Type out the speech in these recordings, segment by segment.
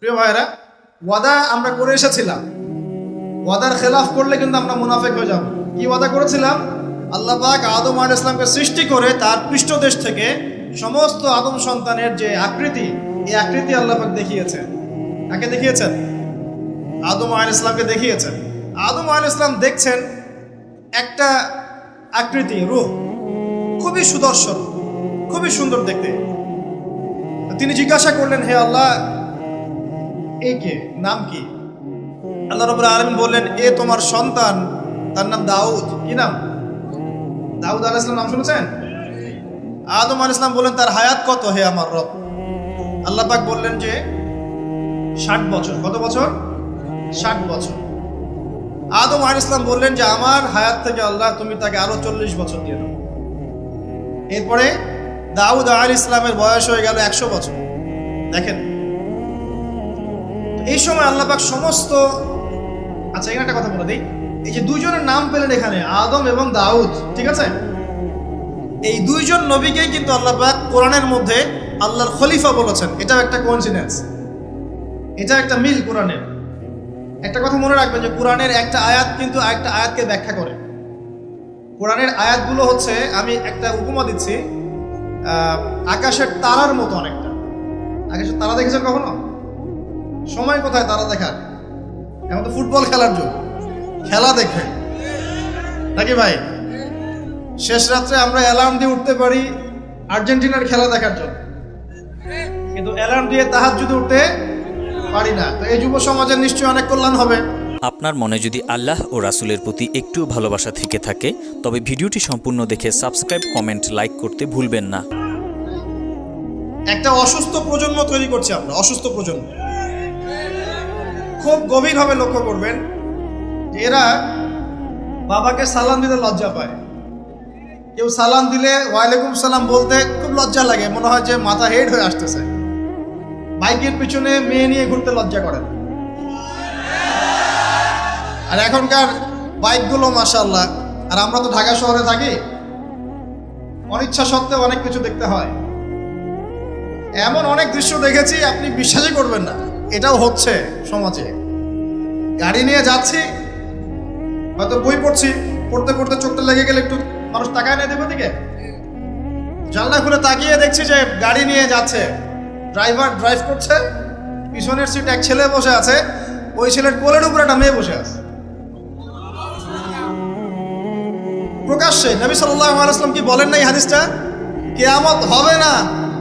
প্রিয় ভাইরা, ওয়াদা আমরা করে এসেছিলাম, ওয়াদার খেলাফ করলে কিন্তু আমরা মুনাফিক হয়ে যাব। কি ওয়াদা করেছিলাম? আল্লাহ পাক আদম আলাইহিস সালামকে সৃষ্টি করে তার পৃষ্ঠদেশ থেকে সমস্ত আদম সন্তানের যে আকৃতি, এই আকৃতি আল্লাহ পাক দেখিয়েছেন। কাকে দেখিয়েছেন? আদম আলাইহিস সালামকে দেখিয়েছেন। আদম আলাইহিস সালাম দেখছেন একটা আকৃতি, রূহ খুবই সুদর্শন, খুবই সুন্দর দেখতে। তিনি জিজ্ঞাসা করলেন, হে আল্লাহ, এ কে, নাম কি? আল্লাহ রাব্বুল আলামিন বললেন, এ তোমার সন্তান, তার নাম দাউদ। কি নাম? দাউদ আলাইহিস সালাম নাম শুনেছেন? আদম আলাইহিস সালাম বললেন, তার হায়াত কত হে আমার রব? আল্লাহ পাক বললেন যে 60 বছর। কত বছর? 60 বছর। আদম আলাইহিস সালাম বললেন যে আমার হায়াত থেকে আল্লাহ তুমি তাকে আরো 40 বছর দিয়ে দাও। এরপরে দাউদ আলাইহিস সালামের বয়স হয়ে গেল 100 বছর। দেখেন, এই সময় আল্লাহ পাক সমস্ত, আচ্ছা এখানে একটা কথা বলে দিই, এই যে দুইজনের নাম পেলেন এখানে, আদম এবং দাউদ, ঠিক আছে? এই দুইজন নবীকেই কিন্তু আল্লাহ পাক কোরআনের মধ্যে আল্লাহর খলিফা বলেছেন। এটাও একটা কোইন্সিডেন্স, এটা একটা মিল কোরআনের। একটা কথা মনে রাখবেন যে কোরআনের একটা আয়াত কিন্তু আরেকটা আয়াতকে ব্যাখ্যা করে। কোরআনের আয়াতগুলো হচ্ছে, আমি একটা উপমা দিচ্ছি, আকাশের তারার মতো অনেকটা। আকাশের তারা দেখেছেন কখনো? সময় কোথায় তারা দেখার? এখন তো ফুটবল খেলার যুগ, খেলা দেখবে নাকি ভাই? শেষ রাত্রে আমরা অ্যালার্ম দিয়ে উঠতে পারি আর্জেন্টিনার খেলা দেখার জন্য, কিন্তু অ্যালার্ম দিয়ে তাহাজ্জুদে উঠতে পারি না। তো এই যুব সমাজের নিশ্চয়ই অনেক কল্যাণ হবে। আপনার মনে যদি আল্লাহ ও রাসূলের প্রতি একটু ভালোবাসা থেকে থাকে, তবে ভিডিওটি সম্পূর্ণ দেখে সাবস্ক্রাইব, কমেন্ট, লাইক করতে ভুলবেন না। একটা অসুস্থ প্রজন্ম তৈরি করছি আমরা, অসুস্থ প্রজন্ম। খুব গভীরভাবে লক্ষ্য করবেন যে এরা বাবাকে সালাম দিতে লজ্জা পায়। কেউ সালাম দিলে ওয়ালাইকুম সালাম বলতে খুব লজ্জা লাগে, মনে হয় যে মাথা হেড হয়ে আসতেছে। বাইকের পিছনে মেয়ে নিয়ে ঘুরতে লজ্জা করেন। আর এখনকার বাইকগুলো মাশাআল্লাহ, আর আমরা তো ঢাকা শহরে থাকি, অনিচ্ছা সত্ত্বেও অনেক কিছু দেখতে হয়। এমন অনেক দৃশ্য দেখেছি আপনি বিশ্বাসই করবেন না, এটাও হচ্ছে সমাজে। গাড়ি নিয়ে যাচ্ছি, হয়তো বই পড়ছি, পড়তে পড়তে চোখটা লেগে গেলে একটু মানুষ তাকায় না দেবে দিকে, জানলা খুলে তাকিয়ে দেখছি যে গাড়ি নিয়ে যাচ্ছে, ড্রাইভার ড্রাইভ করছে, পিছনের সিট এক ছেলে বসে আছে, ওই ছেলের কোলের উপর একটা মেয়ে বসে আছে। প্রকাশ্যে নবী সাল্লাল্লাহু আলাইহি ওয়াসাল্লাম কি বলেন না এই হাদিসটা? কিয়ামত হবে না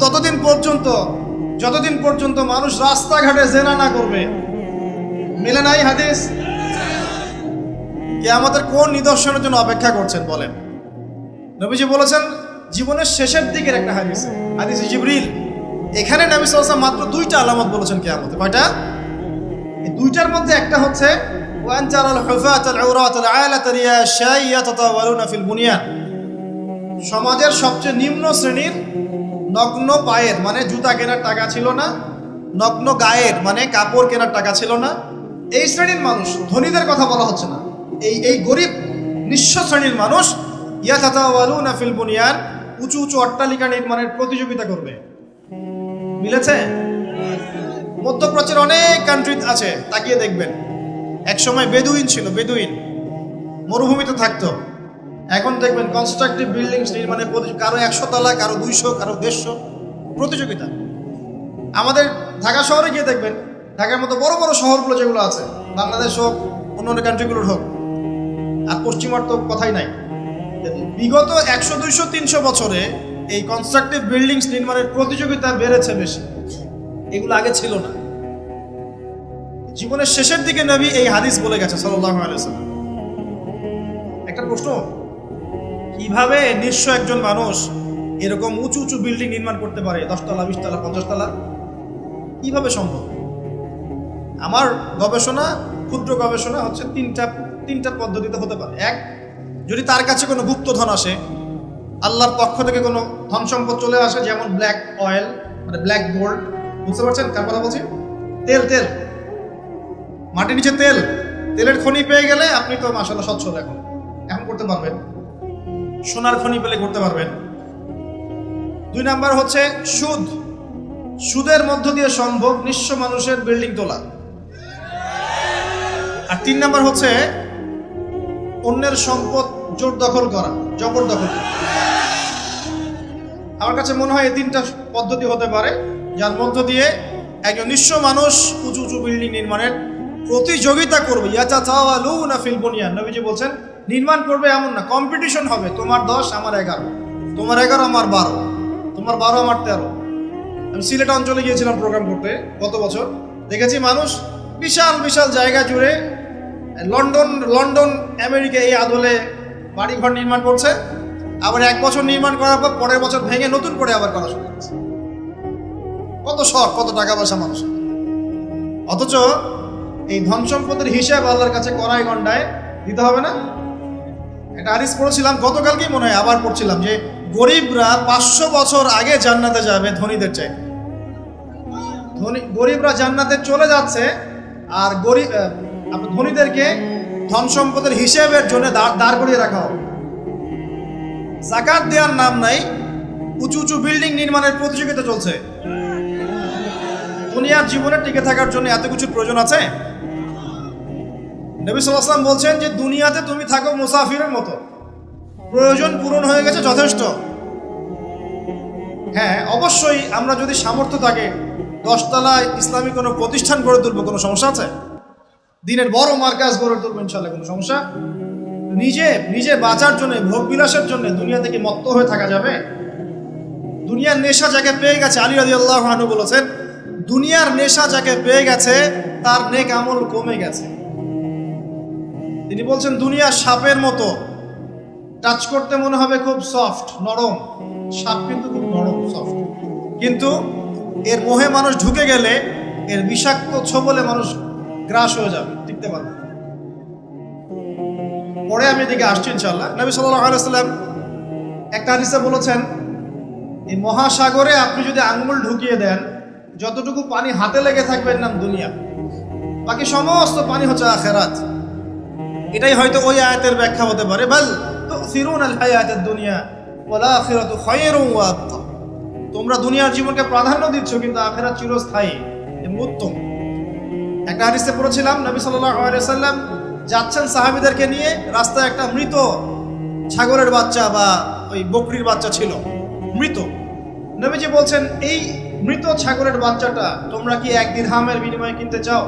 ততদিন পর্যন্ত যতদিন পর্যন্ত মানুষ রাস্তাঘাটে জেনা না করবে। মিলে নাই হাদিস? কিয়ামতের কোন নিদর্শনের জন্য অপেক্ষা করছেন বলেন? নবীজি বলেছেন জীবনের শেষের দিকের একটা হাদিসে, হাদিসে জিবরিল। এখানে নবী সাল্লাল্লাহু আলাইহি ওয়াসাল্লাম মাত্র 2টা আলামত বলেছেন কিয়ামতে। কয়টা? এই 2টার মধ্যে একটা হচ্ছে ওয়ান তারাল হুফাতাল আওরাতাল আলাতা রিয়াশাই ইয়াতাতাওয়ালুনা ফিল বুনিয়ান। সমাজের সবচেয়ে নিম্ন শ্রেণীর নগ্ন পায়ের, মানে জুতা কেনার টাকা ছিল না, নগ্ন গায়ের মানে কাপড় কেনার টাকা ছিল না, এই শ্রেণীর মানুষ, ধনীদের কথা বলা হচ্ছে না, এই গরিব নিঃস্ব শ্রেণীর মানুষ ইয়াতাতাওয়ালুনা ফিল বুনিয়ান, উঁচু উঁচু অট্টালিকা নির্মাণের প্রতিযোগিতা করবে। মিলেছে? মধ্যপ্রাচ্যের অনেক কান্ট্রি আছে, তাকিয়ে দেখবেন। এক সময় বেদুইন ছিল, বেদুইন মরুভূমিতে থাকতো। এখন দেখবেন কনস্ট্রাকটিভ বিল্ডিংস নির্মাণে কারো 100 তলা, কারো 200, কারো 150 প্রতিযোগিতা। আমাদের ঢাকা শহরে গিয়ে দেখবেন, ঢাকার মতো বড় বড় শহরগুলো যেগুলো আছে, বাংলাদেশ হোক অন্য অন্য কান্ট্রিগুলোর হোক, আর পশ্চিমার তো কথাই নাই, বিগত 100, 200, 300 বছরে এই কনস্ট্রাকটিভ বিল্ডিংস নির্মাণের প্রতিযোগিতা বেড়েছে বেশি। এগুলো আগে ছিল না। জীবনের শেষের দিকে নবী এই হাদিস বলে গেছে সাল্লাল্লাহু আলাইহি ওয়াসাল্লাম। একটা প্রশ্ন, কিভাবে নিঃস্ব একজন মানুষ এরকম উঁচু উঁচু বিল্ডিং নির্মাণ করতে পারে? 10 তলা, 20 তলা, 50 তলা, কিভাবে সম্ভব? আমার গবেষণা, ক্ষুদ্র গবেষণা হচ্ছে তিনটা পদ্ধতিতে হতে পারে। এক, যদি তার কাছে কোনো গুপ্তধন আসে, আল্লাহর পক্ষ থেকে কোনো ধন সম্পদ চলে আসে, যেমন ব্ল্যাক অয়েল, মানে ব্ল্যাক গোল্ড। বুঝতে পারছেন কার কথা বলছি? তেল, মাটির নিচে তেলের খনি পেয়ে গেলে আপনি তো মাশাআল্লাহ সচ্ছল এখন করতে পারবেন। সোনার খনি পেলে করতে পারবেন। 2 নাম্বার হচ্ছে সুদ, সুদের মধ্য দিয়ে সম্ভব নিঃস্ব মানুষের বিল্ডিং তোলা। আর 3 নাম্বার হচ্ছে অন্যের সম্পদ জোর দখল করা, জবরদখল করা। আমার কাছে মনে হয় এই 3টা পদ্ধতি হতে পারে যার মধ্য দিয়ে একজন নিঃস্ব মানুষ উঁচু উঁচু বিল্ডিং নির্মাণের প্রতিযোগিতা করবে। ইয়াতাতাওয়ালুনা ফিল বুনিয়ান, নবীজি বলছেন নির্মাণ করবে এমন না, কম্পিটিশন হবে, তোমার 10 আমার 11, তোমার 11 আমার 12, তোমার 12 আমার 13। আমি সিলেট অঞ্চলে গিয়েছিলাম প্রোগ্রাম করতে গত বছর, দেখেছি মানুষ বিশাল বিশাল জায়গা জুড়ে লন্ডন আমেরিকা এই আদলে বাড়িঘর নির্মাণ করছে, আবার 1 বছর নির্মাণ করার পর পরের বছর ভেঙে নতুন করে আবার করা শুরু করছে। কত শখ, কত টাকা পয়সা মানুষ। অথচ এই ধন সম্পদের হিসাব আল্লাহর কাছে কড়াই গন্ডায় দিতে হবে না? একটা হাদিস পড়েছিলাম গতকালকেই, মনে হয় আবার পড়ছিলাম, যে গরিবরা 500 বছর আগে জান্নাতে যাবে ধনীদের চাই। গরিবরা জান্নাতে চলে যাচ্ছে, আর ধনীদেরকে ধন সম্পদের হিসেবের জন্য দাঁড় করিয়ে রাখা হবে। যাকাত দেওয়ার নাম নাই, উঁচু উঁচু বিল্ডিং নির্মাণের প্রতিযোগিতা চলছে। দুনিয়ার জীবনে টিকে থাকার জন্য এত কিছুর প্রয়োজন আছে? নবী সাল্লাল্লাহু আলাইহি ওয়াসাল্লাম বলছেন যে দুনিয়াতে তুমি থাকো মুসাফিরের মতো, প্রয়োজন পূরণ হয়ে গেছে, যথেষ্ট। হ্যাঁ, অবশ্যই আমরা যদি সামর্থ্য থাকে 10 তলায় ইসলামী কোনো প্রতিষ্ঠান গড়ে তুলবো, কোনো সমস্যা আছে? দিনের বড় মার্কাজ গড়ে তুলবো, ইনশাআল্লাহ কোনো সমস্যা? নিজে বাঁচার জন্য, ভোগ বিলাসের জন্য দুনিয়া থেকে মত্ত হয়ে থাকা যাবে? দুনিয়ার নেশা যাকে পেয়ে গেছে, আলী রাদিয়াল্লাহু আনহু বলেছেন দুনিয়ার নেশা যাকে পেয়ে গেছে তার নেক আমল কমে গেছে। তিনি বলছেন দুনিয়া সাপের মতো, টাচ করতে মনে হবে খুব সফট, নরম। সাপ কিন্তু খুব নরম, সফট, কিন্তু এর মোহে মানুষ ঢুকে গেলে এর বিষাক্ত ছোবলে মানুষ গ্রাস হয়ে যাবে, টিকতে পারবে। পরে আমি এদিকে আসছি ইনশাআল্লাহ। নবী সাল্লাল্লাহু আলাইহি ওয়াসাল্লাম একটা হাদিসে বলেছেন এই মহাসাগরে আপনি যদি আঙ্গুল ঢুকিয়ে দেন, যতটুকু পানি হাতে লেগে থাকবে এর নাম দুনিয়া, বাকি সমস্ত পানি হচ্ছে আখিরাত। এটাই হয়তো ওই আয়াতের ব্যাখ্যা হতে পারে, বাল তুসিরুনাল হায়াতাদ দুনিয়া ওয়াল আখিরাতু খায়রুন ওয়া আবকা। তোমরা দুনিয়ার জীবনকে প্রাধান্য দিচ্ছ, কিন্তু আখিরাত চিরস্থায়ী এবং উত্তম। একটা হাদিসে পড়েছিলাম নবী সাল্লাল্লাহু আলাইহি ওয়াসাল্লাম যাচ্ছেন সাহাবীদেরকে নিয়ে, রাস্তায় একটা মৃত ছাগলের বাচ্চা বা ওই বকরির বাচ্চা ছিল, মৃত। নবীজি বলছেন এই মৃত ছাগলের বাচ্চাটা তোমরা কি 1 দিরহামের বিনিময়ে কিনতে চাও?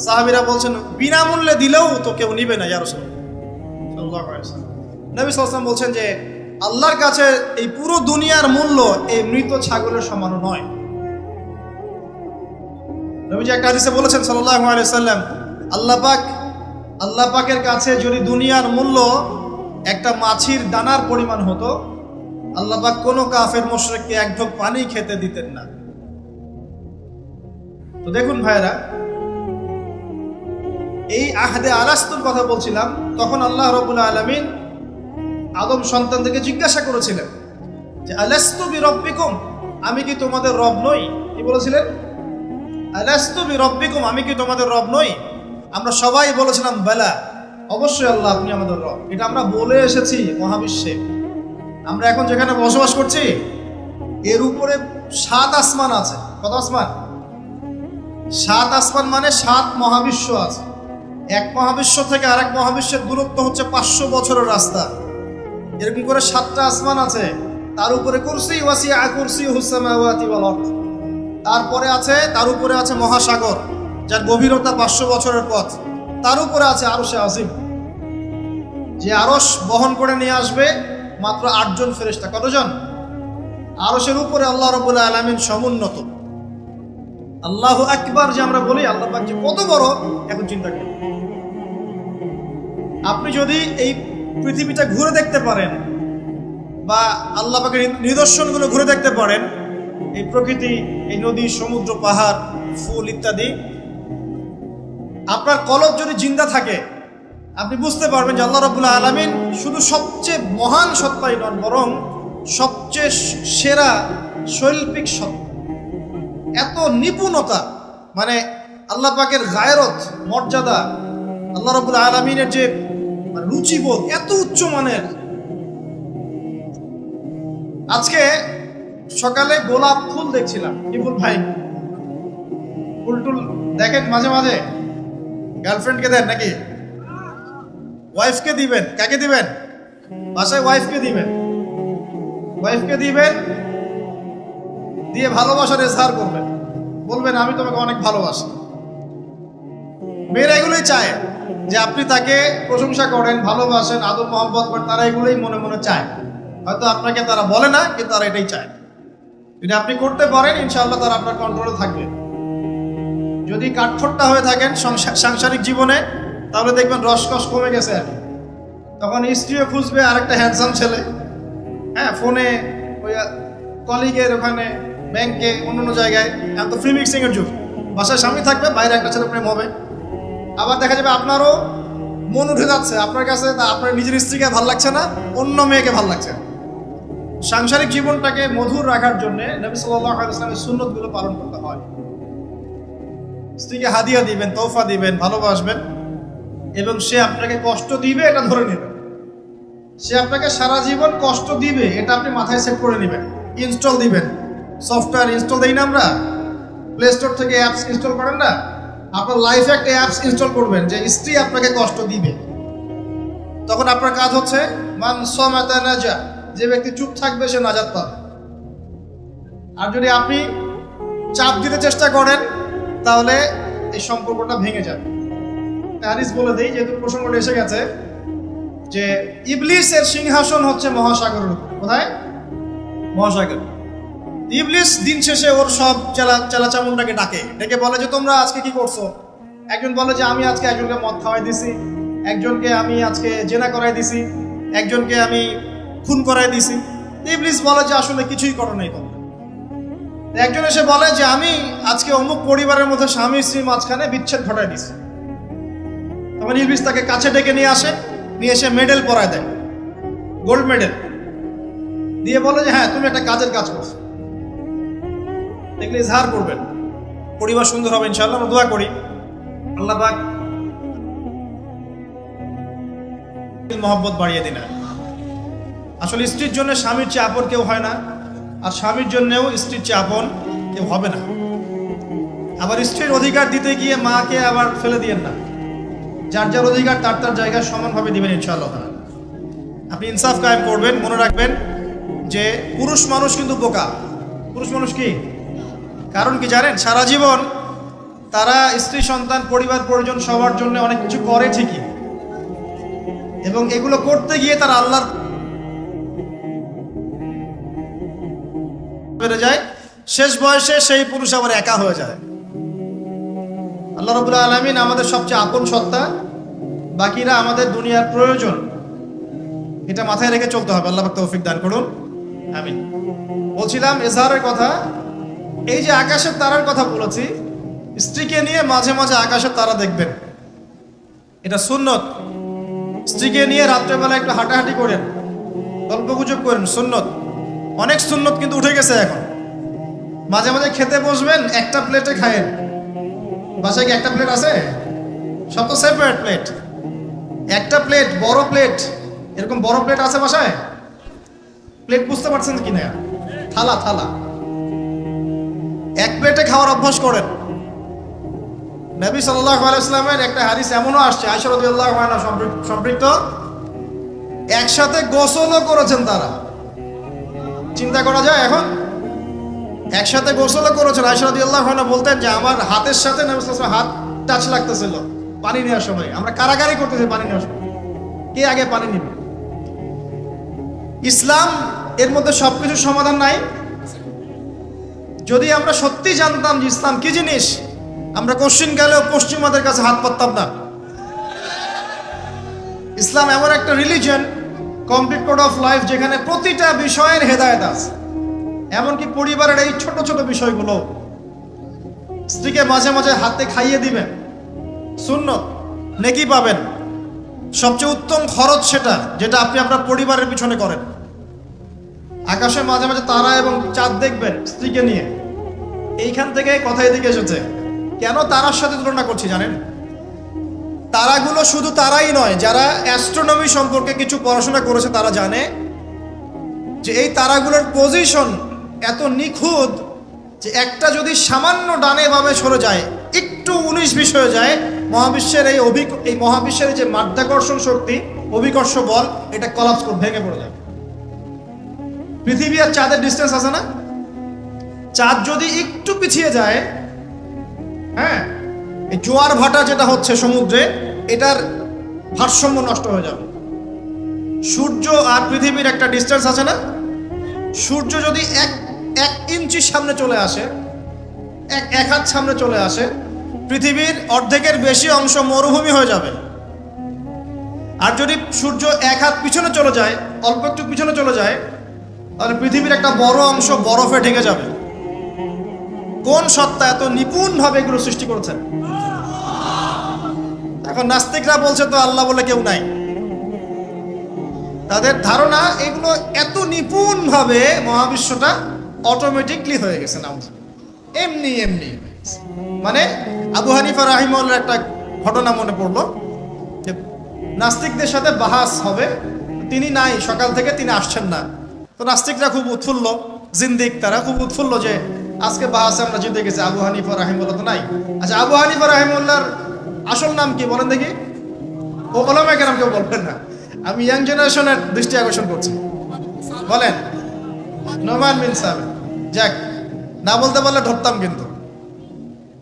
সাহাবীরা বলছেন বিনামূল্যে দিলেও তো কেউ নিবে না ইয়া রাসূলুল্লাহ সাল্লাল্লাহু আলাইহি ওয়াসাল্লাম। নবী সাল্লাল্লাহু আলাইহি ওয়াসাল্লাম বলছেন যে আল্লাহর কাছে এই পুরো দুনিয়ার মূল্য এই মৃত ছাগলের সমান নয়। নবীজি একটা হাদিসে বলেছেন সাল্লাল্লাহু আলাইহি ওয়াসাল্লাম আল্লাহ পাকের কাছে যদি দুনিয়ার মূল্য একটা মাছির দানার পরিমাণ হতো, আল্লাহ পাক কোনো কাফের মুশরিককে 1 ঢোক পানি খেতে দিতেন না। তো দেখুন ভাইরা, এই আহদে আলাস্তুর কথা বলছিলাম, তখন আল্লাহ রাব্বুল আলামিন আদম সন্তানদেরকে জিজ্ঞাসা করেছিলেন যে আলাস্তু বিরাব্বিকুম, আমি কি তোমাদের রব নই? কি বলেছিলেন? আলাস্তু বিরাব্বিকুম, আমি কি তোমাদের রব নই? আমরা সবাই বলেছিলাম বালা, অবশ্যই আল্লাহ আপনি আমাদের রব। এটা আমরা বলে এসেছি মহাবিশ্বে। আমরা এখন যেখানে বসবাস করছি এর উপরে 7 আসমান আছে। কত আসমান? 7 আসমান মানে 7 মহাবিশ্ব আছে। এক মহাবিশ্ব থেকে আরেক মহাবিশ্বের দূরত্ব হচ্ছে 500 বছরের রাস্তা। এরকম করে 7টা আসমান আছে। তার উপরে কুরসি, ওয়াসিআ কুরসিয়ুহুস সামাওয়াতি ওয়াল আরদ। তার উপরে আছে মহাসাগর, যার গভীরতা 500 বছরের পথ। তার উপরে আছে আরশে আজিম, যে আরশ বহন করে নিয়ে আসবে মাত্র 8 জন ফেরেশতা। কতজন? আরশের উপরে আল্লাহ রাব্বুল আলামিন সমুন্নত। আল্লাহু আকবার যে আমরা বলি, আল্লাহ পাক যে কত বড়, এখন চিন্তা করুন। আপনি যদি এই পৃথিবীটা ঘুরে দেখতে পারেন বা আল্লাহ পাকের নিদর্শনগুলো ঘুরে দেখতে পারেন, এই প্রকৃতি, এই নদী, সমুদ্র, পাহাড়, ফুল ইত্যাদি, আপনার কলব যদি জিন্দা থাকে আপনি বুঝতে পারবেন যে আল্লাহ রাব্বুল আলামিন শুধু সবচেয়ে মহান সত্তাই নন, বরং সবচেয়ে সেরা শৈল্পিক সত্তা। এত নিপুণতা, মানে আল্লাহ পাকের গায়রত, মর্যাদা, আল্লাহ রাব্বুল আলামিনের যে রুচিবোধ এত উচ্চ মানের। আজকে সকালে গোলাপ ফুল দেখছিলাম। কি ফুল ভাই? ফুল টুল দেখেন মাঝে মাঝে? গার্লফ্রেন্ডকে দেন নাকি? ওয়াইফকে দিবেন? কাকে দিবেন? বাসায় ওয়াইফকে দিবেন। ওয়াইফকে দিবেন, দিয়ে ভালোবাসার এজহার করবেন, বলবেন আমি তোমাকে অনেক ভালোবাসি। মেয়েরা এগুলোই চায় যে আপনি তাকে প্রশংসা করেন, ভালোবাসেন, আদর মহব্বত করেন। তারা এগুলোই মনে মনে চায়। হয়তো আপনাকে তারা বলে না, কিন্তু তারা এটাই চায়। যদি আপনি করতে পারেন, ইনশাআল্লাহ তারা আপনার কন্ট্রোলে থাকবে। যদি কাঠখোট্টা হয়ে থাকেন সাংসারিক জীবনে, তাহলে দেখবেন রসকস কমে গেছে আর কি। তখন স্ত্রীও খুঁজবে আরেকটা হ্যান্ডসাম ছেলে, হ্যাঁ, ফোনে, ওই কলিগের ওখানে, ব্যাংকে, অন্য জায়গায়। এখন তো ফ্রি মিক্সিং এর যুগ। বাসায় স্বামী থাকবে, বাইরে একটা ছেলে প্রেম হবে। আবার দেখা যাবে আপনারও মন উঠে যাচ্ছে আপনার কাছে, তা আপনার নিজের স্ত্রীকে ভাল লাগছে না, অন্য মেয়েকে ভাল লাগছে। সাংসারিক জীবনটাকে মধুর রাখার জন্য নবী সাল্লাল্লাহু আলাইহি ওয়াসাল্লামের সুন্নতগুলো পালন করতে হয়। স্ত্রীকে হাদিয়া দিবেন, তোহফা দিবেন, ভালোবাসবেন, এবং সে আপনাকে কষ্ট দিবে এটা ধরে নেবেন। সে আপনাকে সারা জীবন কষ্ট দিবে এটা আপনি মাথায় সেট করে নেবেন। ইনস্টল দিবেন, সফটওয়্যার ইনস্টল দেই না আমরা, প্লে স্টোর থেকে অ্যাপস ইনস্টল করেন না? আপনার লাইফে একটা অ্যাপস ইনস্টল করবেন যে স্ত্রী আপনাকে কষ্ট দিবে। তখন আপনার কাজ হচ্ছে মান সামাতা নাজা, যে ব্যক্তি চুপ থাকবে সে নাজাত পাবে। আর যদি আপনি চাপ দিতে চেষ্টা করেন, তাহলে এই সম্পর্কটা ভেঙে যাবে। হাদিস বলে দেই, যেহেতু প্রসঙ্গটা এসে গেছে, যে ইবলিসের সিংহাসন হচ্ছে মহাসাগরের উপর। কোথায়? মহাসাগর। ইবলিস দিন শেষে ওর সব চেলাচামুন্ডাকে ডেকে বলে যে তোমরা আজকে কি করছো? একজন বলে যে আমি আজকে একজনকে মদ খাওয়াই দিছি, একজনকে আমি আজকে জেনা করাই দিছি, একজনকে আমি খুন করাই দিছি। ইবলিস বলে যে আসলে কিছুই করো নাই তোমরা। একজন এসে বলে যে আমি আজকে অমুক পরিবারের মধ্যে স্বামী স্ত্রীর মাঝখানে বিচ্ছেদ ঘটাই দিছি। তখন ইবলিস তাকে কাছে ডেকে নিয়ে আসে, নিয়ে এসে মেডেল পরায় দেয়, গোল্ড মেডেল দিয়ে বলে যে হ্যাঁ তুমি একটা কাজের কাজ করছো। দেখলে ইজহার করবেন, পরিবার সুন্দর হবে ইনশাআল্লাহ। আমরা দোয়া করি আল্লাহ পাক মহব্বত বাড়িয়ে দিন। আসলে স্ত্রীর জন্য স্বামীর চেয়ে আপন কেউ হয় না, আর স্বামীর জন্যও স্ত্রীর চেয়ে আপন কেউ হবে না। আবার স্ত্রীর অধিকার দিতে গিয়ে মাকে আবার ফেলে দিয়েন না। যার যার অধিকার তার তার জায়গায় সমানভাবে দিবেন ইনশাআল্লাহ। আপনি ইনসাফ কায়েম করবেন। মনে রাখবেন যে পুরুষ মানুষ কিন্তু বোকা। পুরুষ মানুষ কি কারণ কি জানেন? সারা জীবন তারা স্ত্রী সন্তান পরিবার পরিজন সবার জন্য অনেক কিছু করে ঠিকই, এবং এগুলো করতে গিয়ে তারা আল্লাহর বেড়ে যায়। শেষ বয়সে সেই পুরুষ আবার একা হয়ে যায়। আল্লাহ রাব্বুল আলামিন আমাদের সবচেয়ে আপন সত্তা, বাকিরা আমাদের দুনিয়ার প্রয়োজন। এটা মাথায় রেখে চলতে হবে। আল্লাহ পাক তৌফিক দান করুন, আমিন। বলছিলাম এজহারের কথা। এই যে আকাশের তারার কথা বলেছি, স্ত্রীকে নিয়ে মাঝে মাঝে আকাশের তারা দেখবেন, এটা সুন্নত। স্ত্রীকে নিয়ে রাত্রেবেলা একটু হাঁটাহাঁটি করেন, গল্পগুজব করেন, সুন্নত। অনেক সুন্নত কিন্তু উঠে গেছে এখন। মাঝে মাঝে খেতে বসবেন, একটা প্লেটে খায়েন। বাসায় কি একটা প্লেট আছে? সব তো সেপারেট প্লেট। একটা প্লেট, বড় প্লেট, এরকম বড় প্লেট আছে বাসায়? প্লেট বুঝতে পারছেন কি না? থালা থালা। এক প্লেটে খাওয়ার অভ্যাস করেন। নবী সাল্লাল্লাহু আলাইহি ওয়াসাল্লামের একটা হাদিস এমনও আসছে, আয়েশা রাদিয়াল্লাহু আনহা সম্পৃক্ত, একসাথে গোসলও করেছেন তারা। চিন্তা করা যায় এখন? একসাথে গোসলও করেছেন। আয়েশা রাদিয়াল্লাহু আনহা বলতেন যে আমার হাতের সাথে নবী সাল্লাল্লাহু আলাইহি ওয়াসাল্লাম হাত টাচ লাগতেছিল পানি নেওয়ার সময়। আমরা কারাগারি করতেছি পানি নেওয়ার সময়, কে আগে পানি নিবে? ইসলাম এর মধ্যে সবকিছুর সমাধান নাই। যদি আমরা সত্যি জানতাম যে ইসলাম কি জিনিস, আমরা কোশ্চিন গেলেও পশ্চিমাদের কাছে হাত পাততাম না। ইসলাম এমন একটা religion, complete code of life, যেখানে প্রতিটা বিষয়ের হেদায়েত আছে। এমনকি পরিবারের এই ছোট ছোট বিষয়গুলো। স্ত্রীকে মাঝে মাঝে হাতে খাইয়ে দিবেন, সুন্নত, নেকি পাবেন। সবচেয়ে উত্তম খরচ সেটা, যেটা আপনি আপনার পরিবারের পিছনে করেন। আকাশে মাঝে মাঝে তারা এবং চাঁদ দেখবেন স্ত্রীকে নিয়ে। এইখান থেকে কথা এদিকে এসেছে। কেন তারার সাথে তুলনা করছি জানেন? তারাগুলো শুধু তারাই নয়, যারা অ্যাস্ট্রোনমি সম্পর্কে কিছু পড়াশোনা করেছে তারা জানে যে এই তারাগুলোর পজিশন এত নিখুঁত যে একটা যদি সামান্য ডানে বামে সরে যায়, একটু 19-20 হয়ে যায়, মহাবিশ্বের এই মহাবিশ্বের যে মাধ্যাকর্ষণ শক্তি, অভিকর্ষ বল, এটা কলাপস করে ভেঙে পড়ে যাবে। পৃথিবী আর চাঁদের ডিস্টেন্স আছে না? চাঁদ যদি একটু পিছিয়ে যায়, হ্যাঁ, এই জোয়ার ভাটা যেটা হচ্ছে সমুদ্রে, এটার ভারসাম্য নষ্ট হয়ে যাবে। সূর্য আর পৃথিবীর একটা ডিস্টেন্স আছে না? সূর্য যদি এক ইঞ্চি সামনে চলে আসে, এক হাত সামনে চলে আসে, পৃথিবীর অর্ধেকের বেশি অংশ মরুভূমি হয়ে যাবে। আর যদি সূর্য এক হাত পিছনে চলে যায়, অল্প একটু পিছনে চলে যায়, তাহলে পৃথিবীর একটা বড় অংশ বরফে ঢেকে যাবে। কোন সত্তা এত নিপুণভাবে এগুলো সৃষ্টি করেছেন? এখন নাস্তিকরা বলছে তো আল্লাহ বলে কেউ নাই। তাদের ধারণা এগুলো এত নিপুণভাবে মহাবিশ্বটা অটোমেটিকলি হয়ে গেছে না, এমনি এমনি। মানে আবু হানিফা রাহিমাহুল্লাহর একটা ঘটনা মনে পড়লো যে নাস্তিকদের সাথে বাহাস হবে, তিনি নাই, সকাল থেকে তিনি আসছেন না। তো নাস্তিকরা খুব উৎফুল্ল, জিন্দিক তারা খুব উৎফুল্ল যে আজকে বাহাসে আমরা জিতে গেছি, আবু হানিফা রাহিমাহুল্লাহ তো নাই। আচ্ছা, আবু হানিফা রাহিমাহুল্লাহর আসল নাম কি বলেন দেখি? ও ওলামায়ে কেরাম কেউ বলবেন না, আমি ইয়াং জেনারেশনের দৃষ্টি আকর্ষণ করছি। বলেন। নোমান বিন সাবিত। যাক, না বলতে পারলে ধরতাম কিন্তু।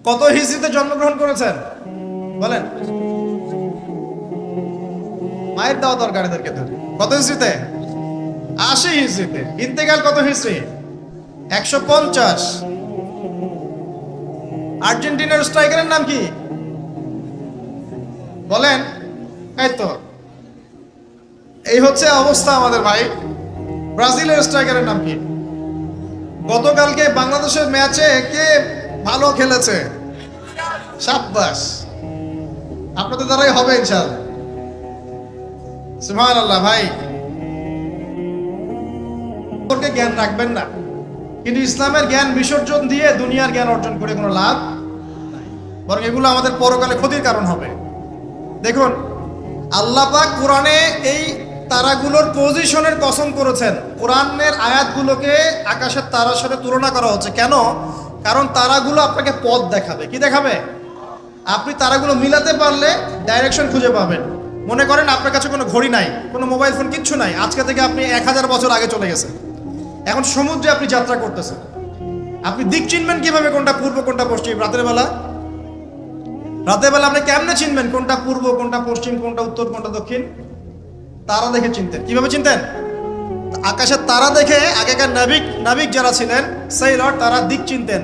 কত হিজরিতে জন্মগ্রহণ করেছেন বলেন? মায়ের দাওয়া দরকার এদেরকে ধরে। কত হিজরিতে? 80 হিজরিতে। ইন্তেকাল কত হিজরি? 150। আর্জেন্টিনার স্ট্রাইকারের নাম কি বলেন? এই তো, এই হচ্ছে অবস্থা আমাদের ভাই। ব্রাজিলের স্ট্রাইকারের নাম কি? গতকালকে বাংলাদেশের ম্যাচে কে ভালো খেলেছে? শাবাশ, আপনাদের দ্বারাই হবে ইনশাআল্লাহ। সুবহানাল্লাহ। ভাই, ওকে জ্ঞান রাখবেন না, কিন্তু ইসলামের জ্ঞান বিসর্জন দিয়ে দুনিয়ার জ্ঞান অর্জন করে কোনো লাভ নাই, বরং এগুলো আমাদের পরকালে ক্ষতির কারণ হবে। দেখুন, আল্লাহ পাক কোরআনে এই তারাগুলোর পজিশনের কসম করেছেন। কোরআনের আয়াতগুলোকে আকাশের তারার সাথে তুলনা করা হচ্ছে কেন? কারণ তারাগুলো আপনাকে পথ দেখাবে। কি দেখাবে? আপনি তারাগুলো মিলাতে পারলে ডাইরেকশন খুঁজে পাবেন। মনে করেন আপনার কাছে কোনো ঘড়ি নাই, কোনো মোবাইল ফোন, কিচ্ছু নাই, আজকে থেকে আপনি 1000 বছর আগে চলে গেছেন। এখন সমুদ্রে আপনি যাত্রা করতেছেন, আপনি দিক চিনবেন কিভাবে? কোনটা পূর্ব, কোনটা পশ্চিম? রাতের বেলা আপনি কেমনে চিনবেন কোনটা পূর্ব, কোনটা পশ্চিম, কোনটা উত্তর, কোনটা দক্ষিণ? তারা দেখে চিনতেন। কিভাবে চিনতেন? আকাশের তারা দেখে আগেকার নাবিক যারা ছিলেন, সেইলর, তারা দিক চিনতেন।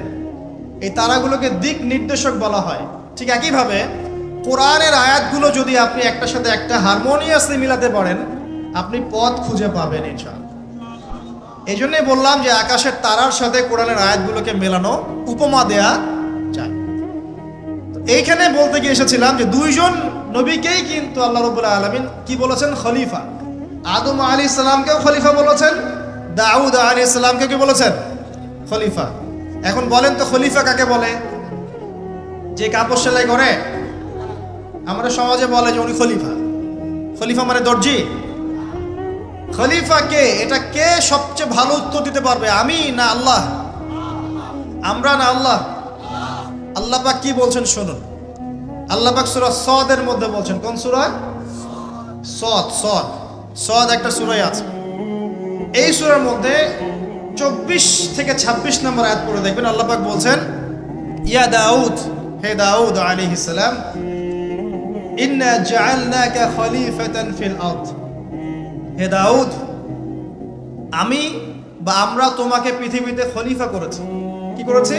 এই তারাগুলোকে দিক নির্দেশক বলা হয়। ঠিক একইভাবে কোরআনের আয়াতগুলো যদি আপনি একটার সাথে একটা হারমোনিয়াসলি মিলাতে পারেন, আপনি পথ খুঁজে পাবেন ইনশাআল্লাহ। এই জন্যই বললাম যে আকাশের তারার সাথে কোরআনের আয়াতগুলোকে মেলানো, উপমা দেয়া যায়। এইখানে বলতে গিয়ে এসেছিলাম যে দুইজন নবীকেই কিন্তু আল্লাহ রাব্বুল আলামিন কি বলেছেন? খলিফা। আদম আলাইহিস সালামকেও খলিফা বলেছেন, দাউদ আলাইহিস সালামকে কি বলেছেন? খলিফা। এখন বলেন তো, খলিফা কাকে বলে? যে কাপড় সেলাই করে? আমাদের সমাজে বলে যে উনি খলিফা। খলিফা মানে দর্জি। খলিফা কে? এটা কে সবচেয়ে ভালো উত্তর দিতে পারবে? আমি না আল্লাহ? আমরা না আল্লাহ? আল্লাহ পাক কি বলছেন শুনুন। আল্লাহ পাক সূরা সদের মধ্যে বলছেন। কোন সূরা? সদ একটা সূরাই আছে। এই সূরার মধ্যে 24 থেকে 26 নম্বর আয়াত পড়ে দেখবেন। আল্লাহ পাক বলছেন, ইয়া দাউদ, হে দাউদ আলাইহিস সালাম, ইন্না জাআলনাকা খলিফাতান ফিল আরদ। হে দাউদ, আমি বা আমরা তোমাকে পৃথিবীতে খলিফা করেছি। কি করেছি?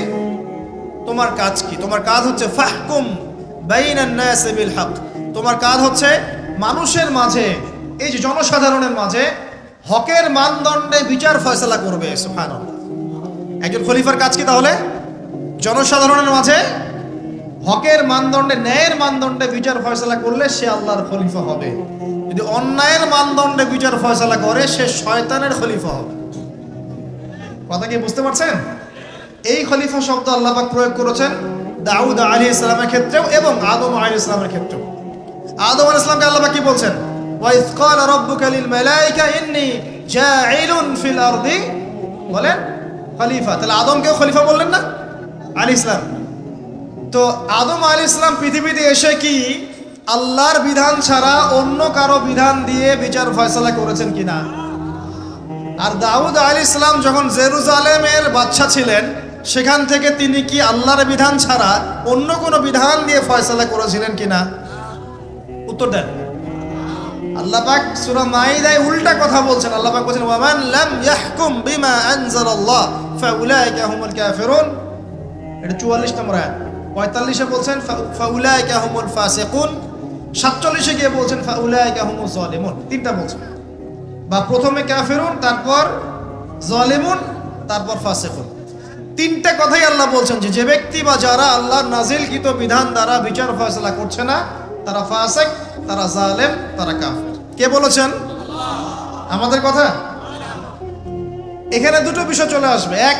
তোমার কাজ কি? তোমার কাজ হচ্ছে ফাহকুম বাইনান নাস বিল হক। তোমার কাজ হচ্ছে মানুষের মাঝে, এই যে জনসাধারণের মাঝে হকের মানদণ্ডে বিচার ফয়সালা করবে। সুবহানাল্লাহ। একজন খলিফার কাজ কি তাহলে? জনসাধারণের মাঝে হকের মানদণ্ডে, ন্যায়ের মানদণ্ডে বিচার ফয়সালা করলে সে আল্লাহর খলিফা হবে। যদি অন্যায়ের মানদণ্ডে বিচার ফয়সালা করে, সে শয়তানের খলিফা হবে। কথা কি বুঝতে পারছেন? এই খলিফা শব্দ আল্লাহ পাক প্রয়োগ করেছেন দাউদ আলাইহিস সালামের ক্ষেত্রেও এবং আদম আলাইহিস সালামের ক্ষেত্রেও। আদম আলাইহিস সালামকে আল্লাহ পাক কি বলছেন? ওয়া ইয ক্বালা রাব্বুকা লিল মালাইকা ইন্নী জাঈলুন ফিল আরদি, বলেন, খলিফা, তাহলে আদমকেও খলিফা বললেন না আলাইহিস সালাম। তো আদম আলাইহিস সালাম পৃথিবীতে এসে কি আল্লাহর বিধান ছাড়া অন্য কারো বিধান দিয়ে বিচার ফয়সালা করেছেন কিনা? আর দাউদ আলাইহিস সালাম যখন জেরুজালেমের বাদশা ছিলেন, সেখান থেকে তিনি কি আল্লাহর বিধান ছাড়া অন্য কোনো বিধান দিয়ে ফয়সালা করেছিলেন কিনা? উত্তর দেন। আল্লাহ পাক সূরা মাইদায় উল্টা কথা বলছেন। আল্লাহ পাক বলছেন ওয়ামান লাম ইয়াহকুম বিমা আনজালাল্লাহ ফাউলাইকা হুমুল কাফিরুন। এটা 44 নম্বর আয়াত। 45-এ বলছেন ফাউলাইকা হুমুল ফাসিকুন। 47-এ গিয়ে বলছেন ফাউলাইকা হুমুজ জালিমুন। তিনটা বলছেন, বা প্রথমে কাফিরুন, তারপর জালিমুন, তারপর ফাসিকুন। তিনটা কথাই আল্লাহ বলছেন যে ব্যক্তি বা যারা আল্লাহর নাজিলকৃত বিধান দ্বারা বিচার ফয়সালা করছে না, তারা ফাসিক, তারা জালেম, তারা কাফির। কে বলেছেন? আমাদের কথা। এখানে দুটো বিষয় চলে আসবে। এক,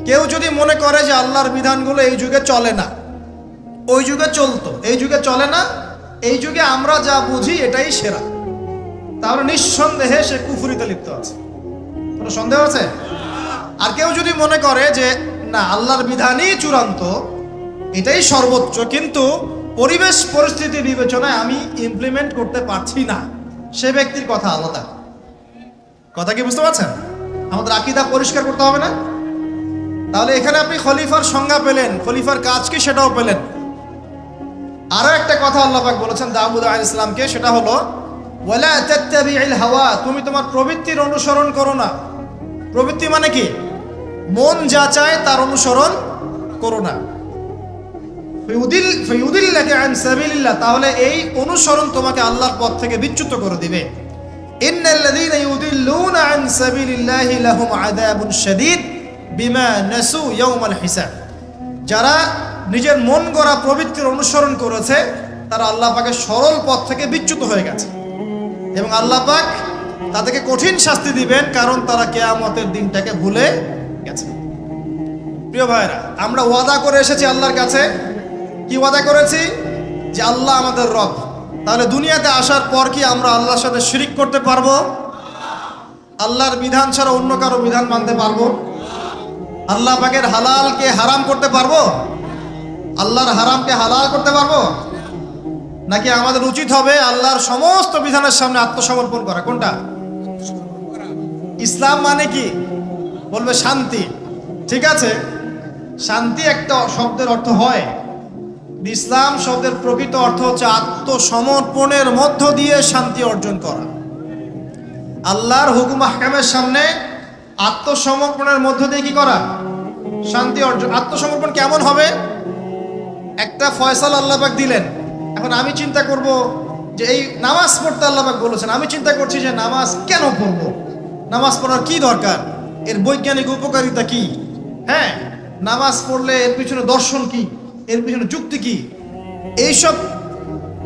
কেউ যদি মনে করে যে আল্লাহর বিধানগুলো এই যুগে চলে না, ওই যুগে চলতো, এই যুগে চলে না, এই যুগে আমরা যা বুঝি এটাই সেরা, তাহলে নিঃসন্দেহে সে কুফরিতে লিপ্ত আছে। কোনো সন্দেহ আছে? আর কেউ যদি মনে করে যে না, আল্লাহর বিধানই চূড়ান্ত, এটাই সর্বোচ্চ, কিন্তু পরিবেশ পরিস্থিতি বিবেচনায় আমি ইমপ্লিমেন্ট করতে পারছি না, সে ব্যক্তির কথা আলাদা। কথা কি বুঝতে পারছেন? আমাদের আকীদা পরিষ্কার করতে হবে না? তাহলে এখানে আপনি খলিফার সংজ্ঞা পেলেন, খলিফার কাজ কি সেটাও পেলেন। আরো একটা কথা আল্লাহ পাক বলেছেন দাউদ আলাইহিস সালামকে, সেটা হলো ওয়ালা তাত্তাবিউল হাওয়া, তুমি তোমার প্রবৃত্তির অনুসরণ করো না। প্রবৃত্তি মানে কি? মন যা চায় তার অনুসরণ করো না। ফায়ুদিল্লাকা আন সাবিলিল্লাহ, তাহলে এই অনুসরণ তোমাকে আল্লাহর পথ থেকে বিচ্যুত করে দিবে। ইন্নাল্লাযীনা ইউদিল্লুনা আন সাবিলিল্লাহি লাহুম আযাবুন শাদীদ বিমা নাসু ইয়াউমাল হিসাব। যারা নিজের মন গড়া প্রবৃত্তির অনুসরণ করেছে, তারা আল্লাহ পাকের সরল পথ থেকে বিচ্যুত হয়ে গেছে, এবং আল্লাহ পাক তাদেরকে কঠিন শাস্তি দিবেন, কারণ তারা কিয়ামতের দিনটাকে ভুলে গেছে। প্রিয় ভাইরা, আমরা ওয়াদা করে এসেছি আল্লাহর কাছে। কি ওয়াদা করেছি? যে আল্লাহ আমাদের রব। তাহলে দুনিয়াতে আসার পর কি আমরা আল্লাহর সাথে শিরিক করতে পারবো? আল্লাহর বিধান ছাড়া অন্য কারো বিধান মানতে পারবো? আল্লাহ পাকের হালালকে হারাম করতে পারবো? আল্লাহর হারামকে হালাল করতে পারবো? নাকি আমাদের উচিত হবে আল্লাহর সমস্ত বিধানের সামনে আত্মসমর্পণ করা? কোনটা? ইসলাম মানে কি? বলবে শান্তি। ঠিক আছে, শান্তি একটা শব্দের অর্থ হয়, ইসলাম শব্দের প্রকৃত অর্থ হচ্ছে আত্মসমর্পণের মধ্য দিয়ে শান্তি অর্জন করা। আল্লাহর হুকুম আহকামের সামনে আত্মসমর্পণের মধ্য দিয়ে কি করা? শান্তি অর্জন। আত্মসমর্পণ কেমন হবে? একটা ফয়সালা আল্লাহ পাক দিলেন, এখন আমি চিন্তা করব যে এই নামাজ পড়তে আল্লাহ পাক বলেছেন, আমি চিন্তা করছি যে নামাজ কেন পড়ব, নামাজ পড়ার কি দরকার, এর বৈজ্ঞানিক উপকারিতা কি, হ্যাঁ, নামাজ পড়লে এর পিছনে দর্শন কি, এর পিছনে যুক্তি কি, এইসব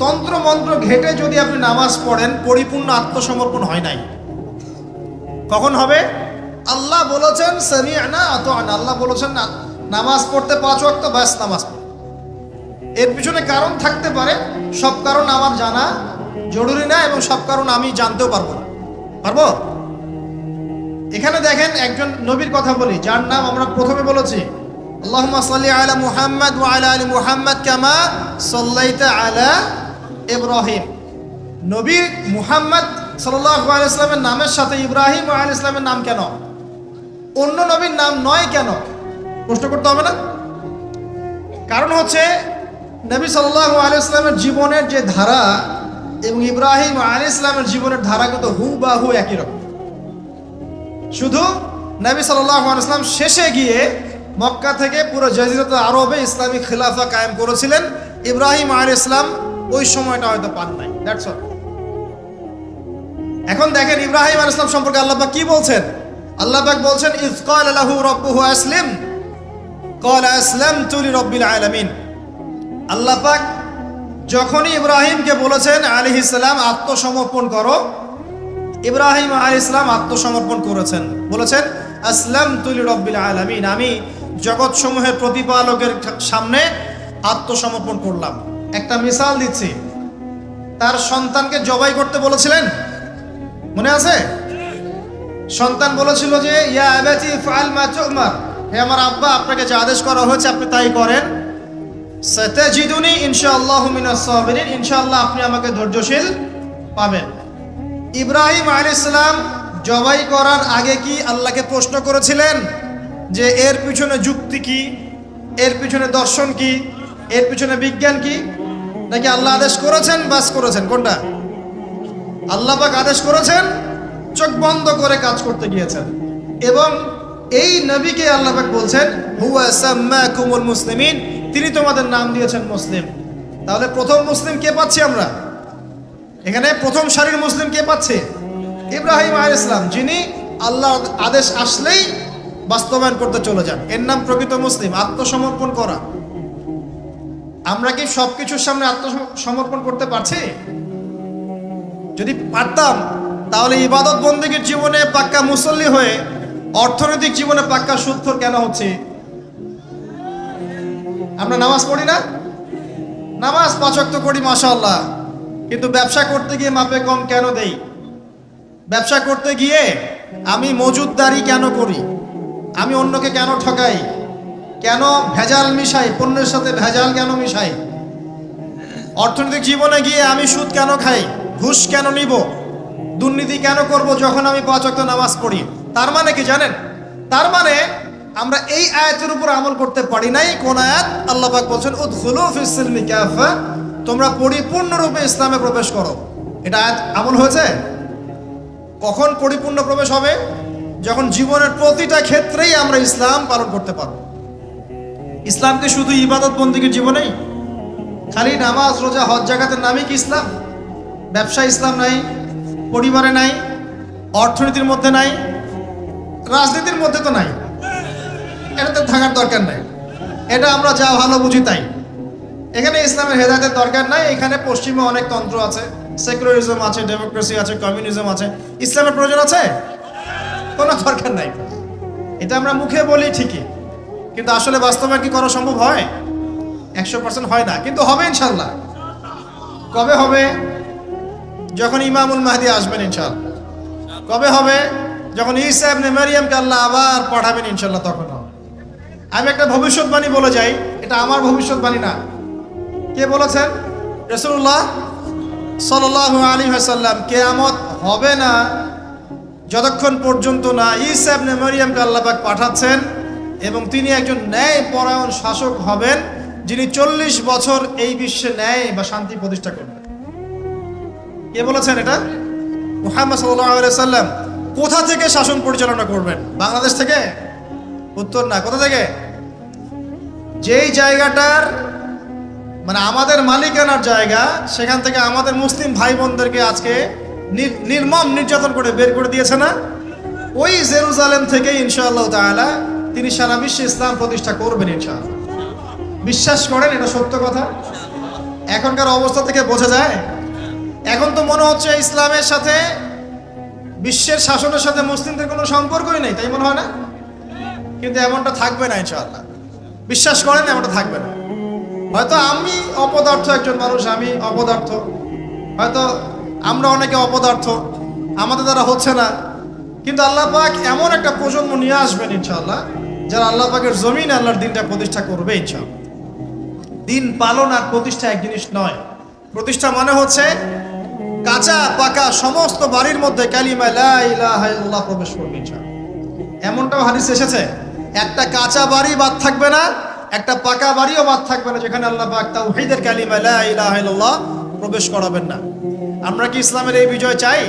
তন্ত্র মন্ত্র ঘেটে যদি আপনি নামাজ পড়েন, পরিপূর্ণ আত্মসমর্পণ হয় নাই। কখন হবে? আল্লাহ বলেছেন সামি'না আতা'না, আল্লাহ বলেছেন নামাজ পড়তে 5 ওয়াক্ত, ব্যাস নামাজ পড়ো। এর পিছনে কারণ থাকতে পারে, সব কারণ আমার জানা জরুরি না, এবং সব কারণ আমি জানতেও পারবো না। পারবো? এখানে দেখেন একজন নবীর কথা বলি, যার নাম আমরা প্রথমে বলেছি, আল্লাহুম্মা সাল্লি আলা মুহাম্মাদ ওয়া আলা আলি মুহাম্মাদ কামা সাল্লাইতা আলা ইব্রাহিম। নবী মুহাম্মদ সাল্লাল্লাহু আলাইহি ওয়াসাল্লামের নামের সাথে ইব্রাহিম আলাইহিস সালামের নাম কেন, অন্য নবীর নাম নয় কেন? প্রশ্ন করতে হবে না? কারণ হচ্ছে নবী সাল্লাল্লাহু আলাইহি ওয়াসাল্লামের জীবনের যে ধারা এবং ইব্রাহিম আলাইহিস সালামের জীবনের ধারা কিন্তু হুবহু একই রকম। শুধু নবী সাল্লাল্লাহু আলাইহি ওয়াসাল্লাম শেষে গিয়ে মক্কা থেকে পুরো জাজিরাতুল আরবে ইসলামিক খিলাফা কায়েম করেছিলেন। ইব্রাহিম আলাইহিস সালাম ওই সময়টা হয়তো পান নাই। That's all. এখন দেখেন ইব্রাহিম আলাইহিস সালাম সম্পর্কে আল্লাহ পাক কি বলছেন? আল্লাহ পাক বলছেন ইয ক্বালা লাহু রাব্বুহু আসলিম ক্বালা আসলামতু লিরাব্বিল আলামিন। আল্লাহ পাক যখনই ইব্রাহিমকে বলেছেন আলাইহিস সালাম আত্মসমর্পণ করো, ইব্রাহিম আলাইহিস সালাম আত্মসমর্পণ করেছেন, বলেছেন আসলামতু লিরাব্বিল আলামিন, আমি জগৎসমূহের প্রতিপালকের সামনে আত্মসমর্পণ করলাম। একটা মিসাল দিচ্ছি, তার সন্তানকে জবাই করতে বলেছিলেন, মনে আছে? সন্তান বলেছিল যে ইয়া আবাতি ফাআল মা তুমার, হে আমার আব্বা আপনাকে যে আদেশ করা হয়েছে আপনি তাই করেন। সাতাজিদুনি ইনশাআল্লাহু মিনাস সাবিরিন, ইনশাআল্লাহ আপনি আমাকে ধৈর্যশীল পাবেন। ইব্রাহিম আলাইহিস সালাম জবাই করার আগে কি আল্লাহকে প্রশ্ন করেছিলেন যে এর পিছনে যুক্তি কি, এর পিছনে দর্শন কি, এর পিছনে বিজ্ঞান কি? নাকি আল্লাহ আদেশ করেছেন বাস করেছেন? কোনটা? আল্লাহ পাক আদেশ করেছেন, চোখ বন্ধ করে কাজ করতে গিয়েছেন। এবং এই নবীকে আল্লাহ পাক বলছেন হুয়া সাম্মাকুমুল মুসলিমিন, তিনি তোমাদের নাম দিয়েছেন মুসলিম। তাহলে প্রথম মুসলিম কে পাচ্ছি আমরা এখানে? প্রথম সারির মুসলিম কে পাচ্ছে? ইব্রাহিম আলাইহিস সালাম, যিনি আল্লাহর আদেশ আসলেই বাস্তবায়ন করতে চলে যান। এর নাম প্রকৃত মুসলিম, আত্মসমর্পণ করা। আমরা কি সবকিছুর সামনে আত্মসমর্পণ করতে পারছি? যদি পারতাম তাহলে ইবাদত বন্দেগীর জীবনে পাক্কা মুসল্লি হয়ে অর্থনৈতিক জীবনে পাক্কা সুদখোর কেন হচ্ছে? আমরা নামাজ পড়ি না? নামাজ 5 ওয়াক্ত করি মাশাআল্লাহ, কিন্তু ব্যবসা করতে গিয়ে মাপে কম কেন দেই? ব্যবসা করতে গিয়ে আমি মজুদদারি কেন করি? আমি অন্যকে কেন ঠকাই? কেন ভেজাল মিশাই? পণ্যের সাথে ভেজাল কেন মিশাই? অর্থনৈতিক জীবনে গিয়ে আমি সুদ কেন খাই? ঘুষ কেন নিব? দুর্নীতি কেন করব যখন আমি 5 ওয়াক্ত নামাজ পড়ি? তার মানে কি জানেন? তার মানে আমরা এই আয়াতের উপর আমল করতে পারি নাই। কোন আয়াত? আল্লাহ পাক বলছেন উদখুলু ফিস সিলমি কাফা, তোমরা পরিপূর্ণরূপে ইসলামে প্রবেশ করো। এটা আয়াত আমল হয়েছে? কখন পরিপূর্ণ প্রবেশ হবে? যখন জীবনের প্রতিটা ক্ষেত্রেই আমরা ইসলাম পালন করতে পারব। ইসলাম কি শুধু ইবাদত বন্দেগীর জীবনেই? খালি নামাজ রোজা হজ জাকাতের নামই কি ইসলাম? ব্যবসা ইসলাম নাই, পরিবারে নাই, অর্থনীতির মধ্যে নাই, রাজনীতির মধ্যে তো নাই। এটাতে থাকার দরকার নাই, এটা আমরা যা ভালো বুঝি তাই। এখানে ইসলামের হেদায়েতের দরকার নাই। এখানে পশ্চিমে অনেক তন্ত্র আছে, সেকুলারিজম আছে, ডেমোক্রেসি আছে, কমিউনিজম আছে। ইসলামের প্রয়োজন আছে? কোনো দরকার নাই। এটা আমরা মুখে বলি ঠিকই, কিন্তু আসলে বাস্তবায়ন কি করা সম্ভব হয়? 100% হয় না, কিন্তু হবে ইনশাল্লাহ। কবে হবে? যখন ইমামুল মাহদি আসবেন ইনশাআল্লাহ। কবে হবে? যখন ঈসা ইবনে মারইয়ামকে আল্লাহ আবার পাঠাবেন ইনশাআল্লাহ, তখন হবে। আমি একটা ভবিষ্যৎবাণী বলে যাই, এটা আমার ভবিষ্যৎবাণী না। কে বলেছেন? রাসূলুল্লাহ সাল্লাল্লাহু আলাইহি ওয়াসাল্লাম। কিয়ামত হবে না যতক্ষণ পর্যন্ত না ঈসা ইবনে মারইয়ামকে আল্লাহ পাক পাঠাচ্ছেন এবং তিনি একজন ন্যায় পরায়ণ শাসক হবেন, যিনি 40 বছর এই বিশ্বে ন্যায় বা শান্তি প্রতিষ্ঠা করবেন। কে বলেছেন এটা? মুহাম্মদ সাল্লাল্লাহু আলাইহি ওয়াসাল্লাম। কোথা থেকে শাসন পরিচালনা করবেন? বাংলাদেশ থেকে? উত্তর না। কোথা থেকে? যেই জায়গাটার মানে আমাদের মালিকানার জায়গা, সেখান থেকে আমাদের মুসলিম ভাই বোনদেরকে আজকে নির্মম নির্যাতন করে বের করে দিয়েছে না, ওই জেরুজালেম থেকে ইনশাআল্লাহ তাআলা তিনি সারা বিশ্বে ইসলাম প্রতিষ্ঠা করবেন ইনশাআল্লাহ। বিশ্বাস করেন? এটা সত্য কথা। এখনকার অবস্থা থেকে বোঝা যায়। এখন তো মনে হচ্ছে ইসলামের সাথে বিশ্বের শাসনের সাথে মুসলিমদের কোনো সম্পর্কই নেই, তাই মনে হয় না? কিন্তু এমনটা থাকবে না ইনশাআল্লাহ। বিশ্বাস করেন, এমনটা থাকবে না। হয়তো আমি অপদার্থ একজন মানুষ, আমি অপদার্থ, হয়তো আমরা অনেকে অপদার্থ, আমাদের দ্বারা হচ্ছে না, কিন্তু আল্লাহ পাক এমন একটা প্রজন্ম নিয়ে আসবেন ইনশাআল্লাহ, যারা আল্লাহ পাকের জমিনে আল্লাহর দিনটা প্রতিষ্ঠা করবে ইনশাআল্লাহ। দিন পালন আর প্রতিষ্ঠা এক জিনিস নয়। প্রতিষ্ঠা মানে হচ্ছে কাঁচা পাকা সমস্ত বাড়ির মধ্যে কালিমা লা ইলাহা ইল্লাল্লাহ প্রবেশ করবে ইনশাআল্লাহ। এমনটাও হাদিস এসেছে, একটা কাঁচা বাড়ি বাদ থাকবে না, একটা পাকা বাড়িও বাদ থাকবে না যেখানে আল্লাহ পাক তাওহীদের কালিমা লা ইলাহা ইল্লাল্লাহ প্রবেশ করাবেন না। আমরা কি ইসলামের এই বিজয় চাই?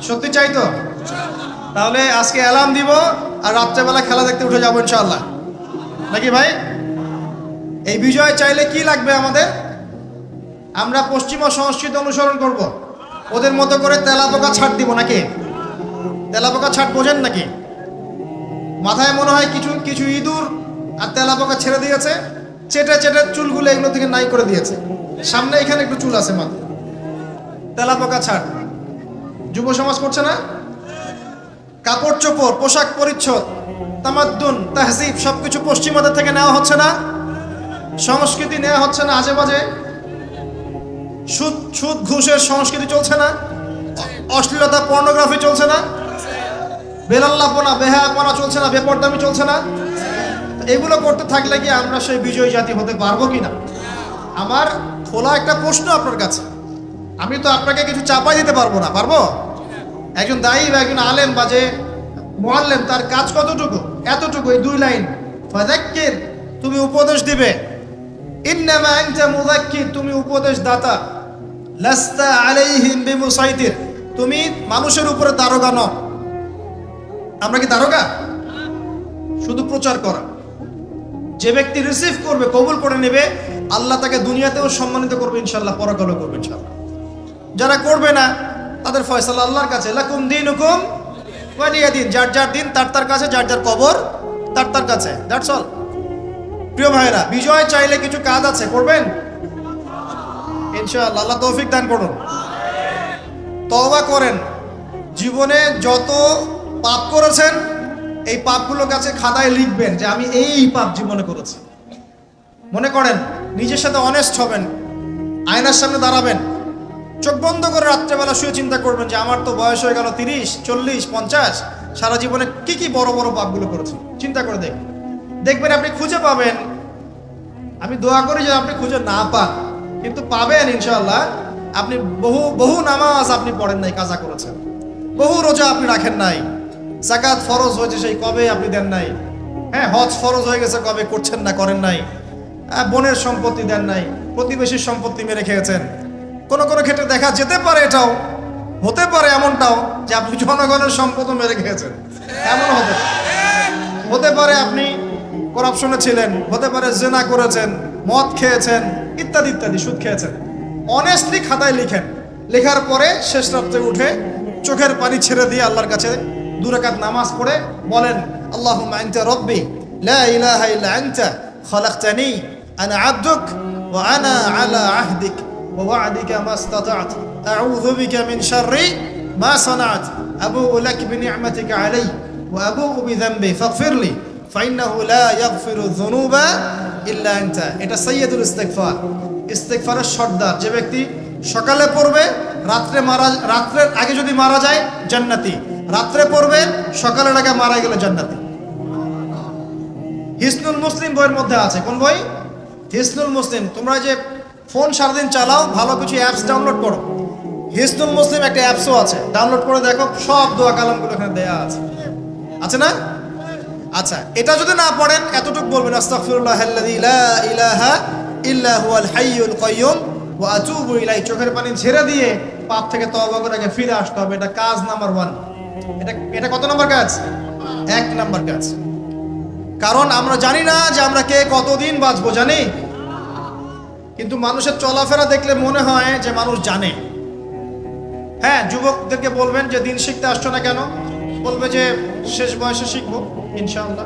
সত্যি চাই তো? তাহলে আজকে অ্যালার্ম দিব আর রাত্রেবেলা খেলা দেখতে উঠে যাবো ইনশাআল্লাহ, নাকি ভাই? এই বিজয় চাইলে কি লাগবে আমাদের? আমরা পশ্চিমা সংস্কৃতি অনুসরণ করব, ওদের মতো করে তেলাপোকা ছাড় দিব নাকি? তেলাপোকা ছাড় বোঝেন নাকি? মাথায় মনে হয় কিছু কিছু ইঁদুর আর তেলাপোকা ছেড়ে দিয়েছে, চেটে চেটে চুলগুলো এগুলো থেকে নাই করে দিয়েছে, সামনে এখানে একটু চুল আছে মাথায়। তেলাপোকা ছাড় যুব সমাজ করছে না? কাপড় চোপড়, পোশাক পরিচ্ছদ, তামাদ্দুন, তাহজিব সবকিছু পশ্চিমাদের থেকে নেওয়া হচ্ছে না? সংস্কৃতি নেওয়া হচ্ছে না? আজে বাজে সুদ ঘুষের সংস্কৃতি চলছে না? অশ্লীলতা পর্নোগ্রাফি চলছে না? বেলাল্লাপনা বেহায়াপনা চলছে না, বেপরদামি চলছে না। এগুলো করতে থাকলে কি আমরা সেই বিজয়ী জাতি হতে পারবো কিনা? আমার খোলা একটা প্রশ্ন আপনার কাছে। আমি তো আপনাকে কিছু চাপাই দিতে পারবো না, পারবো? একজন দায়ী বা একজন আলেম বা যে মুআল্লিম, তার কাজ কতটুকু? এতটুকু, এই 2 লাইন, ফাযাক্কির, তুমি উপদেশ দিবে। ইন্নামা আনতা মুযাক্কির, তুমি উপদেশ দাতা। লাস্তা আলাইহিম বিমুসাইতির, তুমি মানুষের উপরে দারোগা নও। আমরা কি দারোগা? শুধু প্রচার করা। যে ব্যক্তি রিসিভ করবে, কবুল করে নেবে, আল্লাহ তাকে দুনিয়াতেও সম্মানিত করবে ইনশাআল্লাহ, পরকালেও করবে ইনশাআল্লাহ। যারা করবে না তাদের ফয়সালা আল্লাহর কাছে। লাকুম দীনুকুম ওয়ালিয়া দিন, যার যার দিন তার তার কাছে, যার যার কবর তার তার কাছে। That's all. প্রিয় ভাইরা, বিজয় চাইলে কিছু কাজ আছে, করবেন ইনশাআল্লাহ। আল্লাহ তৌফিক দান করুন। তওবা করেন। জীবনে যত পাপ করেছেন এই পাপগুলো কাছে খাতায় লিখবেন যে আমি এই পাপ জীবনে করেছি। মনে করেন, নিজের সাথে অনেস্ট হবেন, আয়নার সামনে দাঁড়াবেন, চোখ বন্ধ করে রাত্রেবেলা শুয়ে চিন্তা করবেন যে আমার তো বয়স হয়ে গেল 30, 40, 50, সারা জীবনে কি কি বড় বড় পাপগুলো করেছি। চিন্তা করে দেখবেন আপনি খুঁজে পাবেন। আমি দোয়া করি যে আপনি খুঁজে না পান, কিন্তু পাবেন ইনশাআল্লাহ। আপনি বহু নামাজ আপনি পড়েন নাই, কাজা করেছেন। বহু রোজা আপনি রাখেন নাই। যাকাত ফরজ হয়েছে সেই কবে আপনি দেন নাই। হ্যাঁ, হজ ফরজ হয়ে গেছে কবে করছেন না, করেন নাই। বোনের সম্পত্তি দেন নাই, প্রতিবেশীর সম্পত্তি মেরে খেয়েছেন। কোনো কোনো ক্ষেত্রে দেখা যেতে পারে, এটাও হতে পারে এমনটাও যে আপনি জনগণের সম্পদও মেরে খেয়েছেন। এমন হতে পারে আপনি করাপশনে ছিলেন, হতে পারে জেনা করেছেন, মদ খেয়েছেন, ইত্যাদি ইত্যাদি, সুদ খেয়েছেন। অনেস্টলি খাতায় লিখেন। লেখার পরে শেষ রাত্রে উঠে চোখের পানি ছেড়ে দিয়ে আল্লাহর কাছে 2 রাকাত নামাজ পড়ে বলেন, আল্লাহুম্মা আনতা রাব্বি লা ইলাহা ইল্লা আনতা খালাকতানি আনা আবদুক ওয়া আনা আলা আহদিক ওয়া ওয়া'দিকা মাস্তাতা'তু আউযু বিকা মিন শাররি মা সানা'ত আবু'ু লাক বিনি'মাতিকা আলাইয়া ওয়া আবু'ু বিযানবি ফাগফিরলি ফাইন্নাহু লা ইয়াগফিরু যুনুবা ইল্লা আনতা। এটা সাইয়্যিদুল ইস্তিগফার, ইস্তিগফারের সর্দার। যে ব্যক্তি সকালে পড়বে, রাত্রের আগে যদি মারা যায় জান্নাতি, রাত্রে পড়বে সকালের আগে মারা গেলে জান্নাতি। হিসনুল মুসলিম বইয়ের মধ্যে আছে। কোন বই? হিসনুল মুসলিম। তোমরা যে ফোন সারাদিন চালাও, ভালো কিছু অ্যাপস ডাউনলোড করো। হিসনুল মুসলিম একটা অ্যাপসও আছে, ডাউনলোড করে দেখো, সব দোয়া কালামগুলো এখানে দেয়া আছে, আছে না? আচ্ছা, এটা যদি না পড়েন এতটুকু বলবেন, আস্তাগফিরুল্লাহাল্লাযী লা ইলাহা ইল্লা হুয়াল হাইয়ুল কাইয়্যুম ওয়া আতুবু ইলাইহি। চোখের পানি ছেড়ে দিয়ে পাপ থেকে তওবা করে ফিরে আসতে হবে। এটা কাজ নাম্বার 1। এটা কত নম্বর কাজ? 1 নম্বর কাজ। কারণ আমরা জানি না যে আমরা কে কতদিন বাঁচবো, জানি? কিন্তু মানুষের চলাফেরা দেখলে মনে হয় যে মানুষ জানে। হ্যাঁ, যুবকদেরকে বলবেন যে দিন শিখতে আসছো না কেন? বলবে যে শেষ বয়সে শিখবো ইনশাআল্লাহ।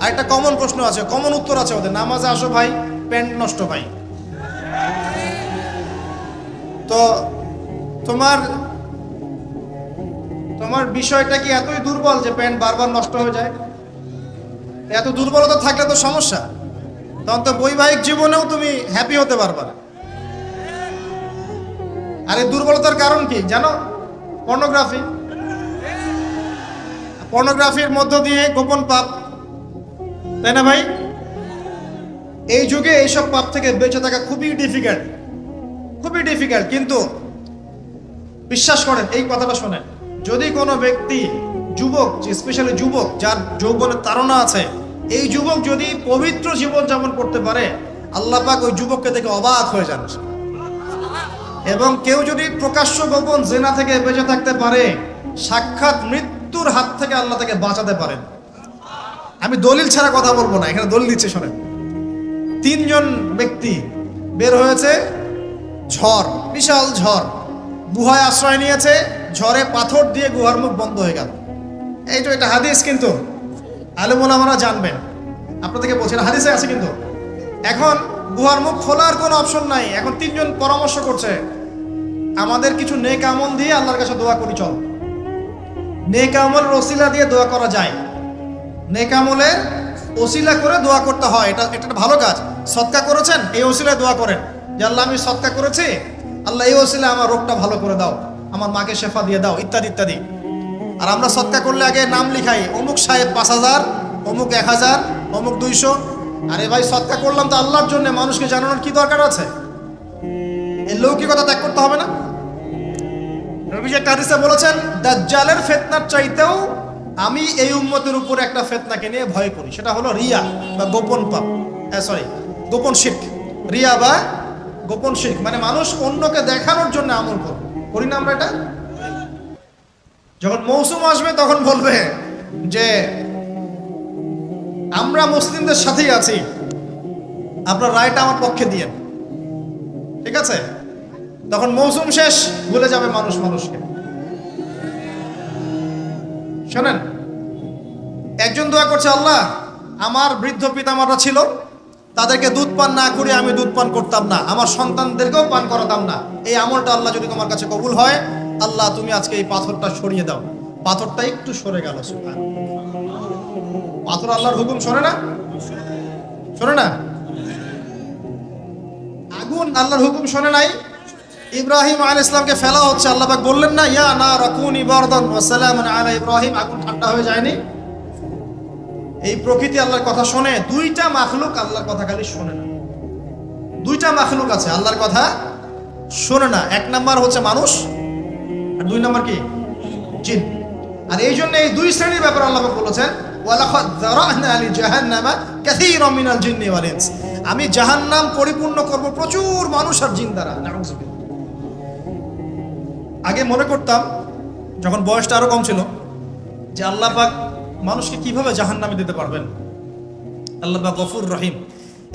আর একটা কমন প্রশ্ন আছে, কমন উত্তর আছে ওদের, নামাজে আসো ভাই, প্যান্ট নষ্ট ভাই। তো তোমার বিষয়টা কি এতই দুর্বল যে প্যান্ট বারবার নষ্ট হয়ে যায়? এত দুর্বলতা থাকলে তো সমস্যা। তখন তো বৈবাহিক জীবনেও তুমি হ্যাপি হতে পারবা না। আর এই দুর্বলতার কারণ কি জানো? পর্নোগ্রাফি। পর্নোগ্রাফির মধ্য দিয়ে গোপন পাপ, তাই না ভাই? এই যুগে এইসব পাপ থেকে বেঁচে থাকা খুবই ডিফিকাল্ট, খুবই ডিফিকাল্ট। কিন্তু বিশ্বাস করেন, এই কথাটা শোনেন, যদি কোনো ব্যক্তি, যুবক, স্পেশালি যুবক যার যৌবনের তাড়না আছে, এই যুবক যদি পবিত্র জীবন যাপন করতে পারে, আল্লাহ পাক ওই যুবককে দেখে অবাক হয়ে যান। এবং কেউ যদি প্রকাশ্য গোপন জেনা থেকে বেঁচে থাকতে পারে, সাক্ষাৎ মৃত্যুর হাত থেকে আল্লাহ তাকে বাঁচাতে পারেন। আমি দলিল ছাড়া কথা বলবো না, এখানে দলিল দিচ্ছে শোনেন। 3 জন ব্যক্তি বের হয়েছে, ঝড়, বিশাল ঝড়, গুহায় আশ্রয় নিয়েছে, ঝড়ে পাথর দিয়ে গুহার মুখ বন্ধ হয়ে গেল। এই তো এটা হাদিস, কিন্তু আলেম ওলামারা জানবেন, আপনাদেরকে বলছি না, হাদিসে আছে। কিন্তু এখন গুহার মুখ খোলার কোনো অপশন নাই। এখন 3 জন পরামর্শ করছে, আমাদের কিছু নেক আমল দিয়ে আল্লাহর কাছে দোয়া করি, চল। নেক আমলের ওসিলা দিয়ে দোয়া করা যায়, নেক আমলের ওসিলা করে দোয়া করতে হয়। এটা একটা ভালো কাজ। সদকা করেছেন, এই ওসিলায় দোয়া করেন যে আল্লাহ আমি সদকা করেছি, আল্লাহ এই ওসিলায় আমার রোগটা ভালো করে দাও, আমার মাকে শেফা দিয়ে দাও, ইত্যাদি ইত্যাদি। আর আমরা সদকা করলে আগে নাম লিখাই, অমুক সাহেব 5,000, অমুক 1,000, অমুক 200। আরে ভাই, সদকা করলাম তো আল্লাহর জন্য, মানুষকে জানানোর কি দরকার আছে? এই লৌকিকতা ত্যাগ করতে হবে না? নবীজি একটা হাদিসে বলেছেন, দাজ্জালের ফিতনার চাইতেও আমি এই উম্মতের উপরে একটা ফিতনাকে নিয়ে ভয় করি, সেটা হলো রিয়া বা গোপন পাপ, গোপন শিরক। রিয়া বা গোপন শিরক মানে মানুষ অন্যকে দেখানোর জন্য আমল করি না আমরা এটা? যখন মৌসুম আসবে তখন বলবে যে আমরা মুসলিমদের সাথেই আছি, আপনার রায়টা আমার পক্ষে দিয়েন, ঠিক আছে? তখন মৌসুম শেষ, ভুলে যাবে মানুষ মানুষকে। শোনেন, একজন দোয়া করছে, আল্লাহ আমার বৃদ্ধ পিতামাতা ছিল, তাদেরকে দুধ পান না করে আমি দুধ পান করতাম না, আমার সন্তানদেরকেও পান করাতাম না। এই আমলটা আল্লাহ যদি তোমার কাছে কবুল হয়, আল্লাহ তুমি আজকে এই পাথরটা সরিয়ে দাও। পাথরটা একটু সরে গেল। পাথর আল্লাহর হুকুম শোনে না? শোনে না? আগুন আল্লাহর হুকুম শোনে নাই? ইব্রাহিম আলাইহিস সালামকে ফেলা হচ্ছে, আল্লাহ পাক বললেন না, ইয়া নার কুনি বারদান ওয়া সালামান আলা ইব্রাহিম, আগুন ঠান্ডা হয়ে যায়নি? এই প্রকৃতি আল্লাহর কথা শোনে। দুইটা মাখলুক আল্লাহর কথা খালি শোনে না। দুইটা মাখলুক আছে আল্লাহর কথা শোনে না। এক নাম্বার হচ্ছে মানুষ, আর দুই নাম্বার কি? জিন। আর এই জন্য এই দুই শ্রেণীর ব্যাপারে আল্লাহ পাক বলেছেন, ওয়ালাকাদ যারানা লিজাহান্নামা কাসীরাম মিনাল জিন্নি ওয়াল ইনস, আমি জাহান্নাম পরিপূর্ণ করব প্রচুর মানুষ আর জিন দ্বারা। নাউযুবিল্লাহ। আগে মনে করতাম, যখন বয়সটা আরো কম ছিল, যে আল্লাহ পাক মানুষকে কিভাবে জাহান্নামে দিতে পারবেন, আল্লাহ পাক গফুর রহিম।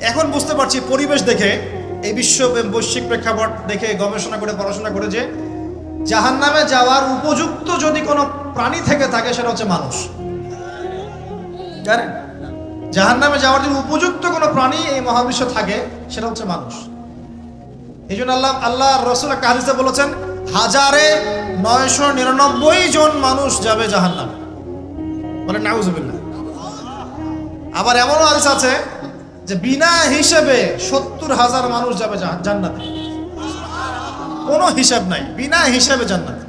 এখন বুঝতে পারছি, পরিবেশ দেখে, এই বৈশ্বিক প্রেক্ষাপট দেখে, গবেষণা করে, পড়াশোনা করে, যে জাহান্নামে যাওয়ার উপযুক্ত যদি কোনো প্রাণী থেকে থাকে, সেটা হচ্ছে মানুষ। জানেন, জাহান্নামে যাওয়ার জন্য উপযুক্ত কোনো প্রাণী এই মহাবিশ্বে থাকে, সেটা হচ্ছে মানুষ। এই জন্য আল্লাহ রসুল একটা হাদিসে বলেছেন, 1999 জন মানুষ যাবে জাহান্নামে। বলে নাউযুবিল্লাহ। আবার এমনও হাদিস আছে যে বিনা হিসেবে 70,000 মানুষ যাবে জান্নাতে। কোনো হিসাব নাই, বিনা হিসাবে জান্নাতে।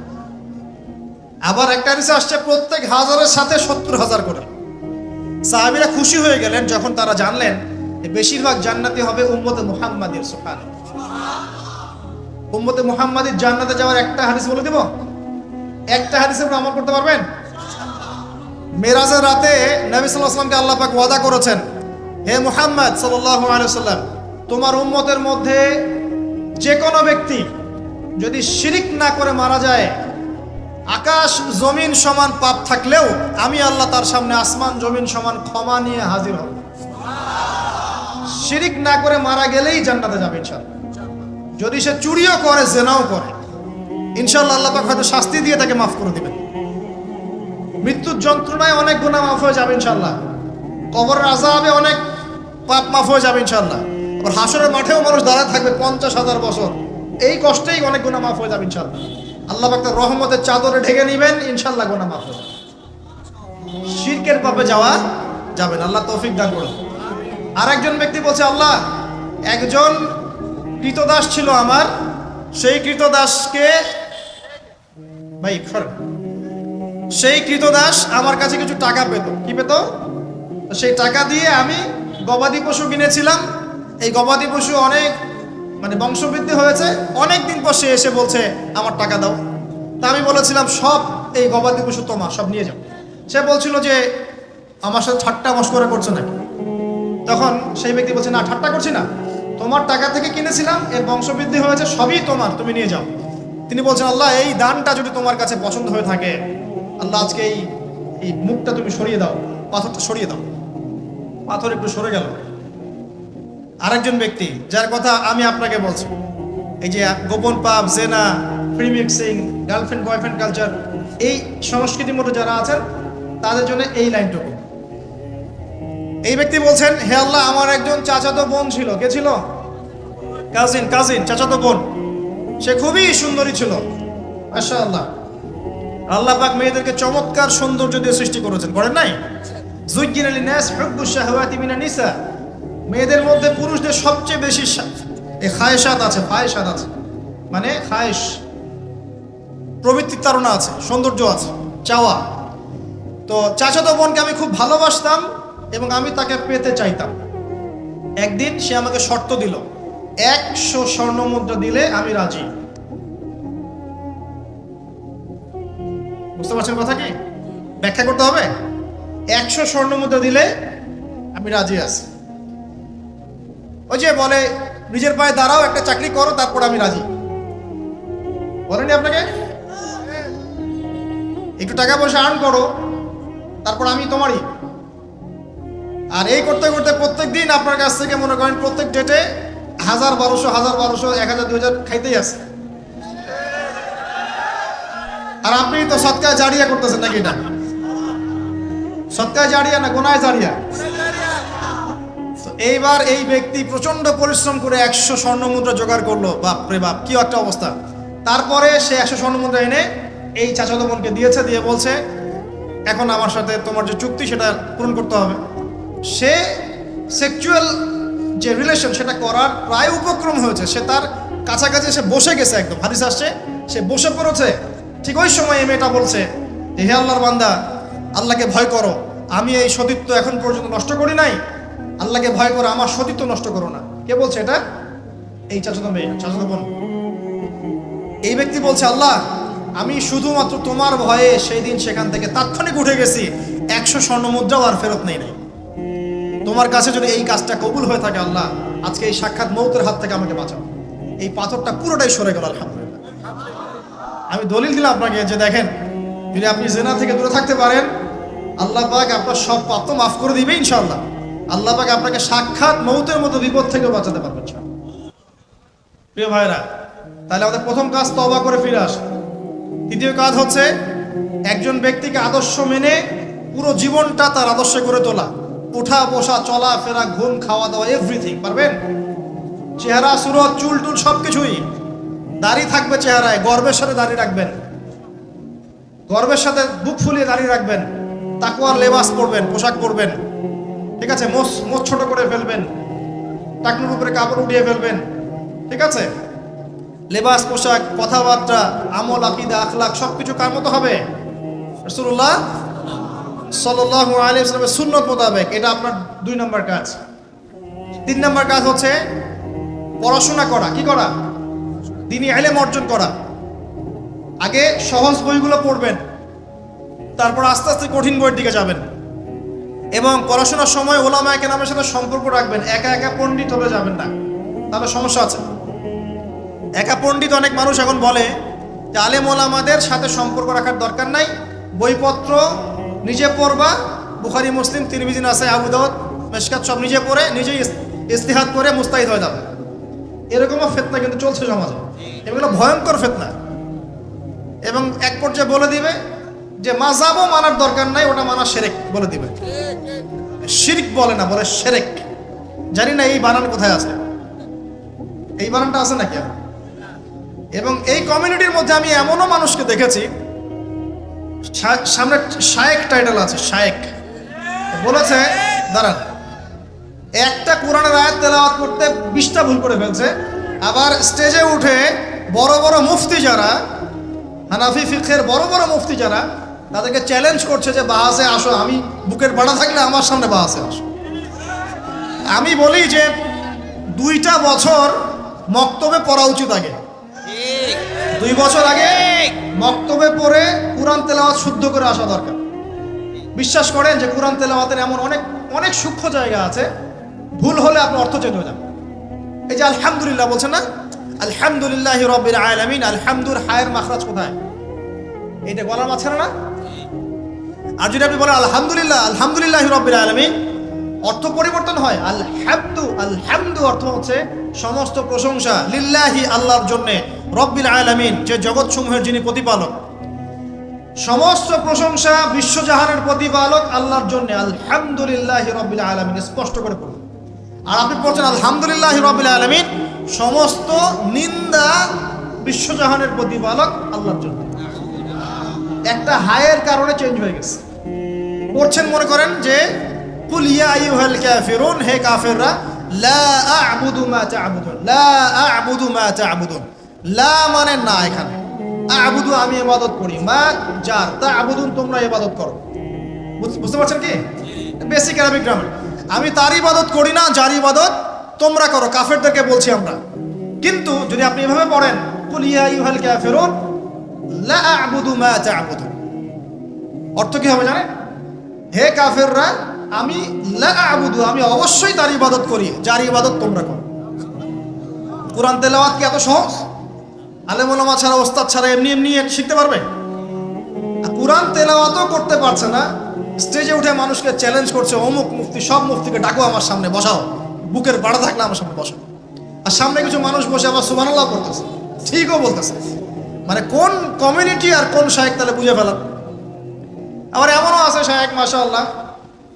আবার একটা হাদিসে আসছে, প্রত্যেক হাজারের সাথে 70,000 করে। সাহাবীরা খুশি হয়ে গেলেন যখন তারা জানলেন বেশিরভাগ জান্নাতি হবে উম্মতে মুহাম্মাদের। সুবহানাল্লাহ। উম্মতে মুহাম্মাদের জান্নাতে যাওয়ার একটা হাদিস বলে দেব, একটা হাদিসে আপনি আমল করতে পারবেন? মেরাজের রাতে নবী সাল্লাল্লাহু আলাইহি ওয়াসাল্লামকে আল্লাহ পাক ওয়াদা করেছেন, হে মুহাম্মদ সাল্লাল্লাহু আলাইহি ওয়াসাল্লাম, তোমার উম্মতের মধ্যে যে কোনো ব্যক্তি যদি শিরিক না করে মারা যায়, আকাশ জমিন সমান পাপ থাকলেও আমি আল্লাহ তার সামনে আসমান জমিন সমান ক্ষমা নিয়ে হাজির হব। শিরিক না করে মারা গেলেই জান্নাতে যাবে ইনশাআল্লাহ। যদি সে চুরিও করে, জেনাও করে, ইনশাআল্লাহ আল্লাহ পাক হয়তো শাস্তি দিয়ে তাকে মাফ করে দিবেন। মৃত্যুর যন্ত্রণায় অনেক গুনাহ মাফ হয়ে যাবে ইনশাআল্লাহ। কবরের আযাবে অনেক পাপ মাফ হয়ে যাবে ইনশাআল্লাহ। আবার হাসরের মাঠেও মানুষ দাঁড়ায় থাকবে 50,000 বছর, এই কষ্টেই অনেক গুনাহ মাফ হয়ে যাবে ইনশাআল্লাহ। আল্লাহ পাক তার রহমতের চাদরে ঢেকে নেবেন, ইনশাআল্লাহ গুনাহ মাফ হবে। শিরকের পাপে যাওয়া যাবে না, আল্লাহ তৌফিক দান করুন। আর একজন ব্যক্তি বলছে, আল্লাহ একজন কৃতদাস ছিল আমার, সেই কৃতদাসকে সেই কৃতদাস আমার কাছে কিছু টাকা পেত। কি পেত? সেই টাকা দিয়ে আমি গবাদি পশু কিনেছিলাম। এই গবাদি পশু অনেক বংশবৃদ্ধি হয়েছে। অনেক দিন পর সে এসে বলছে আমার টাকা দাও। তা আমি বলেছিলাম সব এই গবাদি পশু তোমার, সব নিয়ে যাও। সে বলছিল যে আমার সাথে ঠাট্টা মশকরা করছে নাকি? তখন সেই ব্যক্তি বলছে, না ঠাট্টা করছি না, তোমার টাকা থেকে কিনেছিলাম, এর বংশবৃদ্ধি হয়েছে, সবই তোমার, তুমি নিয়ে যাও। তিনি বলছেন, আল্লাহ এই দানটা যদি তোমার কাছে পছন্দ হয়ে থাকে, আল্লাহ আজকে এই মুখটা তুমি সরিয়ে দাও, পাথরটা সরিয়ে দাও। পাথর একটু সরে গেল। আরেকজন ব্যক্তি যার কথা আমি আপনাকে বলছি, এই যে গোপন পাপ, জেনা, free mixing, girlfriend boyfriend culture, এই সংস্কৃতির মধ্যে যারা আছেন তাদের জন্য এই লাইনটুকু। এই ব্যক্তি বলছেন, হে আল্লাহ আমার একজন চাচাতো বোন ছিল। কে ছিল? কাজিন, চাচাতো বোন। সে খুবই সুন্দরী ছিল, মাশাআল্লাহ। আল্লাহ পাক মেয়েদেরকে চমৎকার সৌন্দর্য দিয়ে সৃষ্টি করেছেন, করেন নাই? যুজ্জিনা লিন-নাস হুব্বুশ শাহাওয়াতি মিনান নিসা, মেয়েদের মধ্যে পুরুষদের সবচেয়ে বেশি খায়েশাত আছে, ফায়েশাত আছে, মানে খায়েশ, প্রবৃত্তির তাড়না আছে, সৌন্দর্য আছে। চাওয়া। তো চাচাতো বোনকে আমি খুব ভালোবাসতাম এবং আমি তাকে পেতে চাইতাম। একদিন সে আমাকে শর্ত দিল, 100 স্বর্ণ মুদ্রা দিলে আমি রাজি। বুঝতে পারছেন কথা কি? ব্যাখ্যা করতে হবে। 100 স্বর্ণ মুদ্রা দিলে আমি রাজি আছি। ওই যে বলে নিজের পায়ে দাঁড়াও, একটা চাকরি করো, তারপর আমি রাজি। বলেনি আপনাকে? একটু টাকা পয়সা আর্ন করো, তারপর আমি তোমারই। আর এই করতে করতে প্রত্যেক দিন আপনার কাছ থেকে মনে করেন প্রত্যেক ডেটে 1000-1200 1000 2000 খাইতেই আছে। আর আপনি তো সৎকায় জারিয়া করতেছেন নাকি? এটা সৎকায় জারিয়া না গোনায় জারিয়া? এইবার এই ব্যক্তি প্রচন্ড পরিশ্রম করে 100 স্বর্ণ মুদ্রা জোগাড় করলো। বাপ রে বাপ, কি একটা অবস্থা! তারপরে সে 100 স্বর্ণ মুদ্রা এনে এই চাচাতো বোনকে দিয়েছে, দিয়ে বলছে এখন আমার সাথে তোমার যে চুক্তি সেটা পূরণ করতে হবে। সে সেক্সুয়াল যে রিলেশন সেটা করার প্রায় উপক্রম হয়েছে, সে তার কাছাকাছি সে বসে গেছে, একদম হাদিস আসছে সে বসে পড়েছে। ঠিক ওই সময় এই মেয়েটা বলছে, হে আল্লাহর বান্দা, আল্লাহকে ভয় করো, আমি এই সতীত্ব এখন পর্যন্ত নষ্ট করি নাই, আল্লাহকে ভয় করো, আমার সতীত্ব নষ্ট করো না। কে বলছে এটা? এই চাচাতো মেয়ে, চাচাতো বোন। এই ব্যক্তি বলছে, আল্লাহ, আমি শুধুমাত্র তোমার ভয়ে সেই দিন সেখান থেকে তাৎক্ষণিক উঠে গেছি, 100 স্বর্ণ মুদ্রাও আর ফেরত নেই নাই। তোমার কাছে যদি এই কাজটা কবুল হয়ে থাকে আল্লাহ, আজকে এই সাক্ষাৎ মৌতের হাত থেকে আমাকে বাঁচাও। এই পাথরটা পুরোটাই সরে গেল, আলহামদুলিল্লাহ। আমি দলিল দিলাম আপনাকে যে দেখেন, যদি আপনি জিনা থেকে দূরে থাকতে পারেন, আল্লাহ পাক আপনার সব পাপ তো মাফ করে দিবে ইনশাআল্লাহ। আল্লাহ পাক আপনাকে সাক্ষাৎ মৌতের মতো বিপদ থেকে বাঁচাতে পারবেন। প্রিয় ভাইরা, তাহলে আমাদের প্রথম কাজ তওবা করে ফিরে আসা। দ্বিতীয় কাজ হচ্ছে একজন ব্যক্তিকে আদর্শ মেনে পুরো জীবনটা তার আদর্শে করে তোলা। উঠা বসা, চলা ফেরা, ঘুম, খাওয়া দাওয়া, এভরিথিং পারবেন। চেহারা, সুরত, চুল টুল সবকিছুই। দাড়ি থাকবে চেহারায়, গর্বের সাথে দাড়ি রাখবেন, গর্বের সাথে বুক ফুলিয়ে দাড়ি রাখবেন। তাকওয়ার লেবাস পরবেন, পোশাক পরবেন, ঠিক আছে? মোচ ছোট করে ফেলবেন, টাকনুর উপরে কাপড় উঠিয়ে ফেলবেন, ঠিক আছে? লেবাস, পোশাক, কথাবার্তা, আমল, আকীদা, আখলাক সবকিছু কার মতো হবে? রাসূলুল্লাহ সাল্লাল্লাহু আলাইহি ওয়াসাল্লামের সুন্নত মোতাবেক। এটা আপনার 2 নম্বর কাজ। 3 নম্বর কাজ হচ্ছে পড়াশোনা করা। কি করা? দ্বীনি ইলম অর্জন করা। আগে সহজ বইগুলো পড়বেন, তারপর আস্তে আস্তে কঠিন বইয়ের দিকে যাবেন। এবং পড়াশোনার সময় ওলামায়ে কেরামের সাথে সম্পর্ক রাখবেন। একা একা পণ্ডিত হয়ে যাবেন না, তাহলে সমস্যা আছে। একা পণ্ডিত অনেক মানুষ এখন বলে যে আলেম ওলামাদের সাথে সম্পর্ক রাখার দরকার নাই, বইপত্র নিজে পড়বা, বুখারী, মুসলিম, তিরমিজি, নাসাই, আবু দাউদ, মিশকাত সব নিজে পড়ে নিজেই ইজতিহাদ করে মুস্তাহিদ হয়ে যাবে। এরকমও ফিতনা কিন্তু চলছে সমাজে, এগুলো ভয়ঙ্কর ফিতনা। এবং এক পর্যায়ে বলে দিবে যে মাযহাবও মানার দরকার নাই, ওটা মানা শিরক বলে দিবে। শিরক বলে না, বলে শিরক। জানি না এই বানান কোথায় আছে, এই বানানটা আছে নাকি? এবং এই কমিউনিটির মধ্যে আমি এমনও মানুষকে দেখেছি, সামনে শায়েক টাইটেল আছে, শায়েক বলেছে, দাঁড়ান, একটা কোরআনের আয়াত তেলাওয়াত করতে 20টা ভুল করে ফেলছে। আবার স্টেজে উঠে বড় বড় মুফতি যারা, হানাফি ফিকহের বড় বড় মুফতি যারা, তাদেরকে চ্যালেঞ্জ করছে যে বাহাসে আসো, আমি বুকের বাড়া থাকলে আমার সামনে বাহাসে আসো। আমি বলি যে 2টা বছর মক্তবে পড়া উচিত। আগে 2 বছর আগে মক্তবে পড়ে কোরআন তেলাওয়াত শুদ্ধ করে আসা দরকার। বিশ্বাস করেন যে কোরআন তেলাওয়াতের এমন অনেক অনেক সূক্ষ্ম জায়গা আছে, ভুল হলে আপনার অর্থ চেঞ্জ হয়ে যাবে। এই যে আলহামদুলিল্লাহ বলছেন না, আলহামদুলিল্লাহি রাব্বিল আলামিন, আলহামদুর হায়ের মাখরাজ কোথায়? এইটা গলার মাঝখানে না? আর যদি আপনি বলেন আলহামদুলিল্লাহ, আলহামদুলিল্লাহি রাব্বিল আলামিন, অর্থ পরিবর্তন হয়। আলহামদু অর্থ হচ্ছে সমস্ত প্রশংসা, লিল্লাহি আল্লাহর জন্য, রব্বিল আলামিন যে জগৎ সমূহের যিনি প্রতিপালক, সমস্ত প্রশংসা বিশ্বজাহানের প্রতিপালক আল্লাহর জন্য। আলহামদুলিল্লাহি রাব্বিল আলামিন স্পষ্ট করে পড়ুন। আর আপনি পড়ছেন আলহামদুলিল্লাহি রাব্বিল আলামিন, সমস্ত নিন্দা বিশ্বজাহানের প্রতিপালক আল্লাহর জন্য। একটা হায়ের কারণে চেঞ্জ হয়ে গেছে। পড়ছেন মনে করেন যে কুল ইয়া আইয়ুহাল কাফিরুন, হে কাফেররা, লা আ'বুদু মা তা'বুদুন, লা আ'বুদু মা তা'বুদুন। লা মানে না, এখানে আবুদু আমি ইবাদত করি, মা যার তা আবুদুন তোমরা ইবাদত করো। বুঝতে পারছেন কি? Basic Arabic grammar. আমি তার ইবাদত করি না, যার ইবাদত তোমরা করো, কাফেরদেরকে বলছি আমরা। কিন্তু যদি আপনি এভাবে পড়েন, কুল ইয়া আইয়ুহাল কাফিরুন লা আ'বুদু মা তা'বুদুন, অর্থ কি হবে জানেন? হে কাফেররা, আমি লা আ'বুদু আমি অবশ্যই তার ইবাদত করি, যার ইবাদত তোমরা করো। কোরআন তেলাওয়াত কি এত সহজ? আলেম ওলামা ছাড়া, ওস্তাদ ছাড়া এমনি এমনি শিখতে পারবে? কোরআন তেলাওয়াতও করতে পারছে না, স্টেজে উঠে মানুষকে চ্যালেঞ্জ করছে, অমুক মুফতি, সব মুফতিকে ডাকো আমার সামনে বসাও, বুকের বাড়া থাকলে আমার সামনে বসাও। আর সামনে কিছু মানুষ বসে আবার সুবহানাল্লাহ করতেছে, ঠিকও বলতেছে। মানে কোন কমিউনিটি আর কোন শায়েখ তাহলে বুঝে ফেলান। আবার এমনও আছে শায়েখ মাশাআল্লাহ,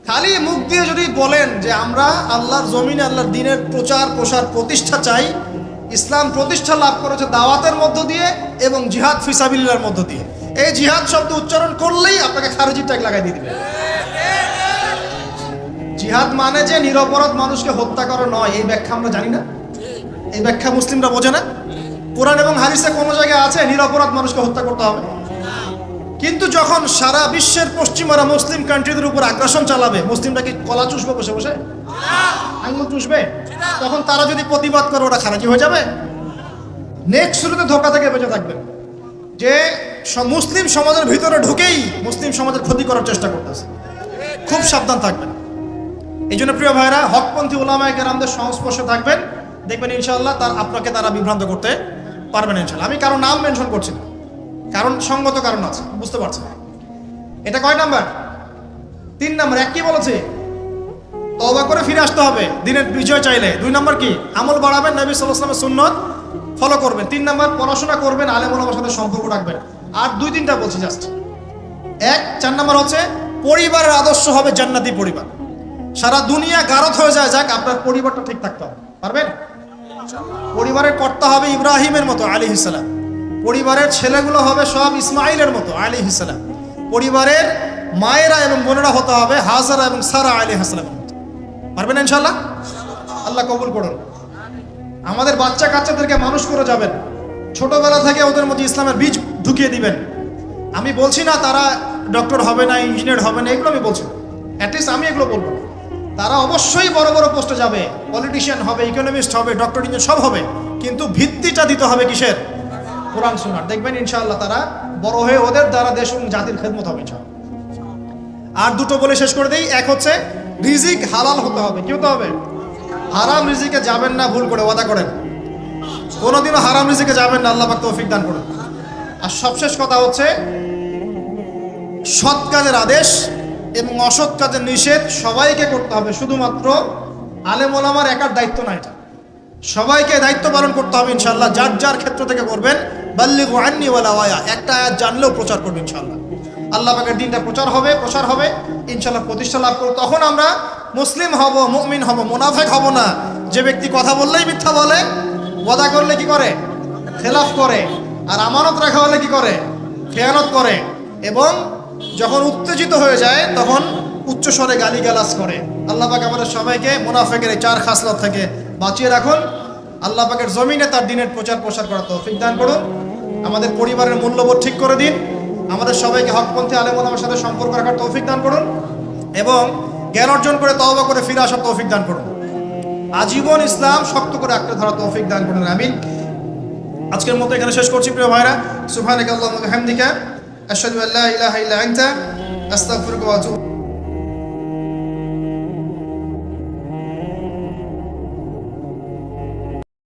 খালি মুখ দিয়ে যদি বলেন যে আমরা আল্লাহর জমিনে আল্লাহর দ্বীনের প্রচার প্রসার প্রতিষ্ঠা চাই, ইসলাম প্রতিষ্ঠা লাভ করেছে দাওয়াতের মধ্য দিয়ে এবং জিহাদ ফিসাবিল্লাহর মধ্য দিয়ে, এই জিহাদ শব্দ উচ্চারণ করলেই আপনাকে খারিজি ট্যাগ লাগাই দিয়ে দিবে। জিহাদ মানে যে নিরপরাধ মানুষকে হত্যা করা নয়, এই ব্যাখ্যা আমরা জানি না, এই ব্যাখ্যা মুসলিমরা বোঝে না। কোরআন এবং হাদিসে কোনো জায়গায় আছে নিরপরাধ মানুষকে হত্যা করতে হবে? কিন্তু যখন সারা বিশ্বের পশ্চিমারা মুসলিম কান্ট্রিদের উপর আগ্রাসন চালাবে, মুসলিমরা কি কলা চুষবে বসে বসে? আঙুল চুষবে? তখন তারা যদি প্রতিবাদ করে, ওরা খারাজি হয়ে যাবে। নেক্সট শুরুতে ধোকা থেকে বেঁচে থাকবে যে মুসলিম সমাজের ভিতরে ঢুকেই মুসলিম সমাজের ক্ষতি করার চেষ্টা করতেছে। খুব সাবধান থাকবেন। এই জন্য প্রিয় ভাইরা, হকপন্থী উলামায়ে কেরামদের সংস্পর্শে থাকবেন, দেখবেন ইনশাআল্লাহ আপনাকে তারা বিভ্রান্ত করতে পারবেন ইনশাআল্লাহ। আমি কারো নাম মেনশন করছি না, কারণ সঙ্গত কারণ আছে, বুঝতে পারছেন? এটা কয় নাম্বার? 3 নাম্বার। এক কি বলেছে? তওবা করে ফিরে আসতে হবে দিনের বিজয় চাইলে। 2 নাম্বার কি? আমল বাড়াবেন, নবী সাল্লাল্লাহু আলাইহি ওয়াসাল্লামের সুন্নাত ফলো করবেন। 3 নাম্বার পড়াশোনা করবেন, আলেম ওলামার সাথে সম্পর্ক রাখবেন। আর 2-3টা বলছি জাস্ট। 4 নাম্বার হচ্ছে পরিবারের আদর্শ হবে জান্নাতি পরিবার। সারা দুনিয়া গারদ হয়ে যায়, যাক আপনার পরিবারটা ঠিক থাকতে হবে। পারবেন? পরিবারের কর্তা হবে ইব্রাহিমের মতো আলাইহিস সালাম, পরিবারের ছেলেগুলো হবে সব ইসমাইলের মতো আলাইহিস সালাম, পরিবারের মায়েরা এবং বোনেরা হতে হবে হাজারা এবং সারা আলাইহিস সালামের মতো। পারবেন ইনশাআল্লাহ? আল্লাহ কবুল করুন। আমাদের বাচ্চা কাচ্চাদেরকে মানুষ করে যাবেন, ছোটবেলা থেকে ওদের মধ্যে ইসলামের বীজ ঢুকিয়ে দিবেন। আমি বলছি না তারা ডক্টর হবে না, ইঞ্জিনিয়ার হবে না, এগুলো আমি বলছি না। অ্যাটলিস্ট আমি এগুলো বলবো না। তারা অবশ্যই বড় বড় পোস্টে যাবে, পলিটিশিয়ান হবে, ইকোনমিস্ট হবে, ডক্টর ইঞ্জিনিয়ার সব হবে, কিন্তু ভিত্তিটা দিতে হবে কিসের? কোরআন সুন্নাহর। দেখবেন ইনশাআল্লাহ তারা বড় হয়ে ওদের দ্বারা দেশ এবং জাতির খেদমত হবে ইনশাআল্লাহ। আর 2টো বলে শেষ করে দেই। এক হচ্ছে রিজিক হালাল হতে হবে। কি হতে হবে? হারাম রিজিকে যাবেন না, ভুল করে ওয়াদা করেন। কোনোদিনও হারাম রিজিকে যাবেন না, আল্লাহ পাক তৌফিক দান করুন। আর সবশেষ কথা হচ্ছে সৎ কাজের আদেশ এবং অসৎ কাজের নিষেধ সবাইকে করতে হবে, শুধুমাত্র আলেম ওলামার একার দায়িত্ব না, এটা সবাইকে দায়িত্ব পালন করতে হবে ইনশাআল্লাহ। যার যার ক্ষেত্র থেকে করবেন। বাল্লিগু আন্নি ওয়ালাউ আয়া, একটা আয়াত জানলেও প্রচার করবেন ইনশাআল্লাহ। আল্লাহ পাকের দ্বীনটা প্রচার হবে ইনশাআল্লাহ, প্রতিষ্ঠা লাভ করব। তখন আমরা মুসলিম হব, মুমিন হব, মুনাফিক হব না। যে ব্যক্তি কথা বললেই মিথ্যা বলে, ওয়াদা করলে কি করে? খেলাফ করে, আর আমানত রাখা হলে কি করে? খেয়ানত করে, এবং যখন উত্তেজিত হয়ে যায় তখন উচ্চ স্বরে গালিগালাজ করে। আল্লাহ পাক আমাদের সবাইকে মুনাফিকের এই 4 খাসলত থেকে বাঁচিয়ে রাখুন। আল্লাহ পাকের জমিনে তার দ্বীনের প্রচার প্রসার করার তৌফিক দান করুন। আমাদের পরিবারের মূল্যবোধ ঠিক করে দিন। আমাদের সবাইকে হকপন্থী আলেম ওলামার সাথে সম্পর্ক রাখার তৌফিক দান করুন, এবং জ্ঞান অর্জন করে তওবা করে ফিরে আসার তৌফিক দান করুন। আজীবন ইসলাম শক্ত করে আঁকড়ে ধরার তৌফিক দান করুন, আমিন। আজকের মতো এখানে শেষ করছি প্রিয় ভাইরা। সুবহানাকাল্লাহুম্মা ওয়া বিহামদিকা আশহাদু আল্লা ইলাহা ইল্লা আনতা আস্তাগফিরুকা ওয়া আতুবু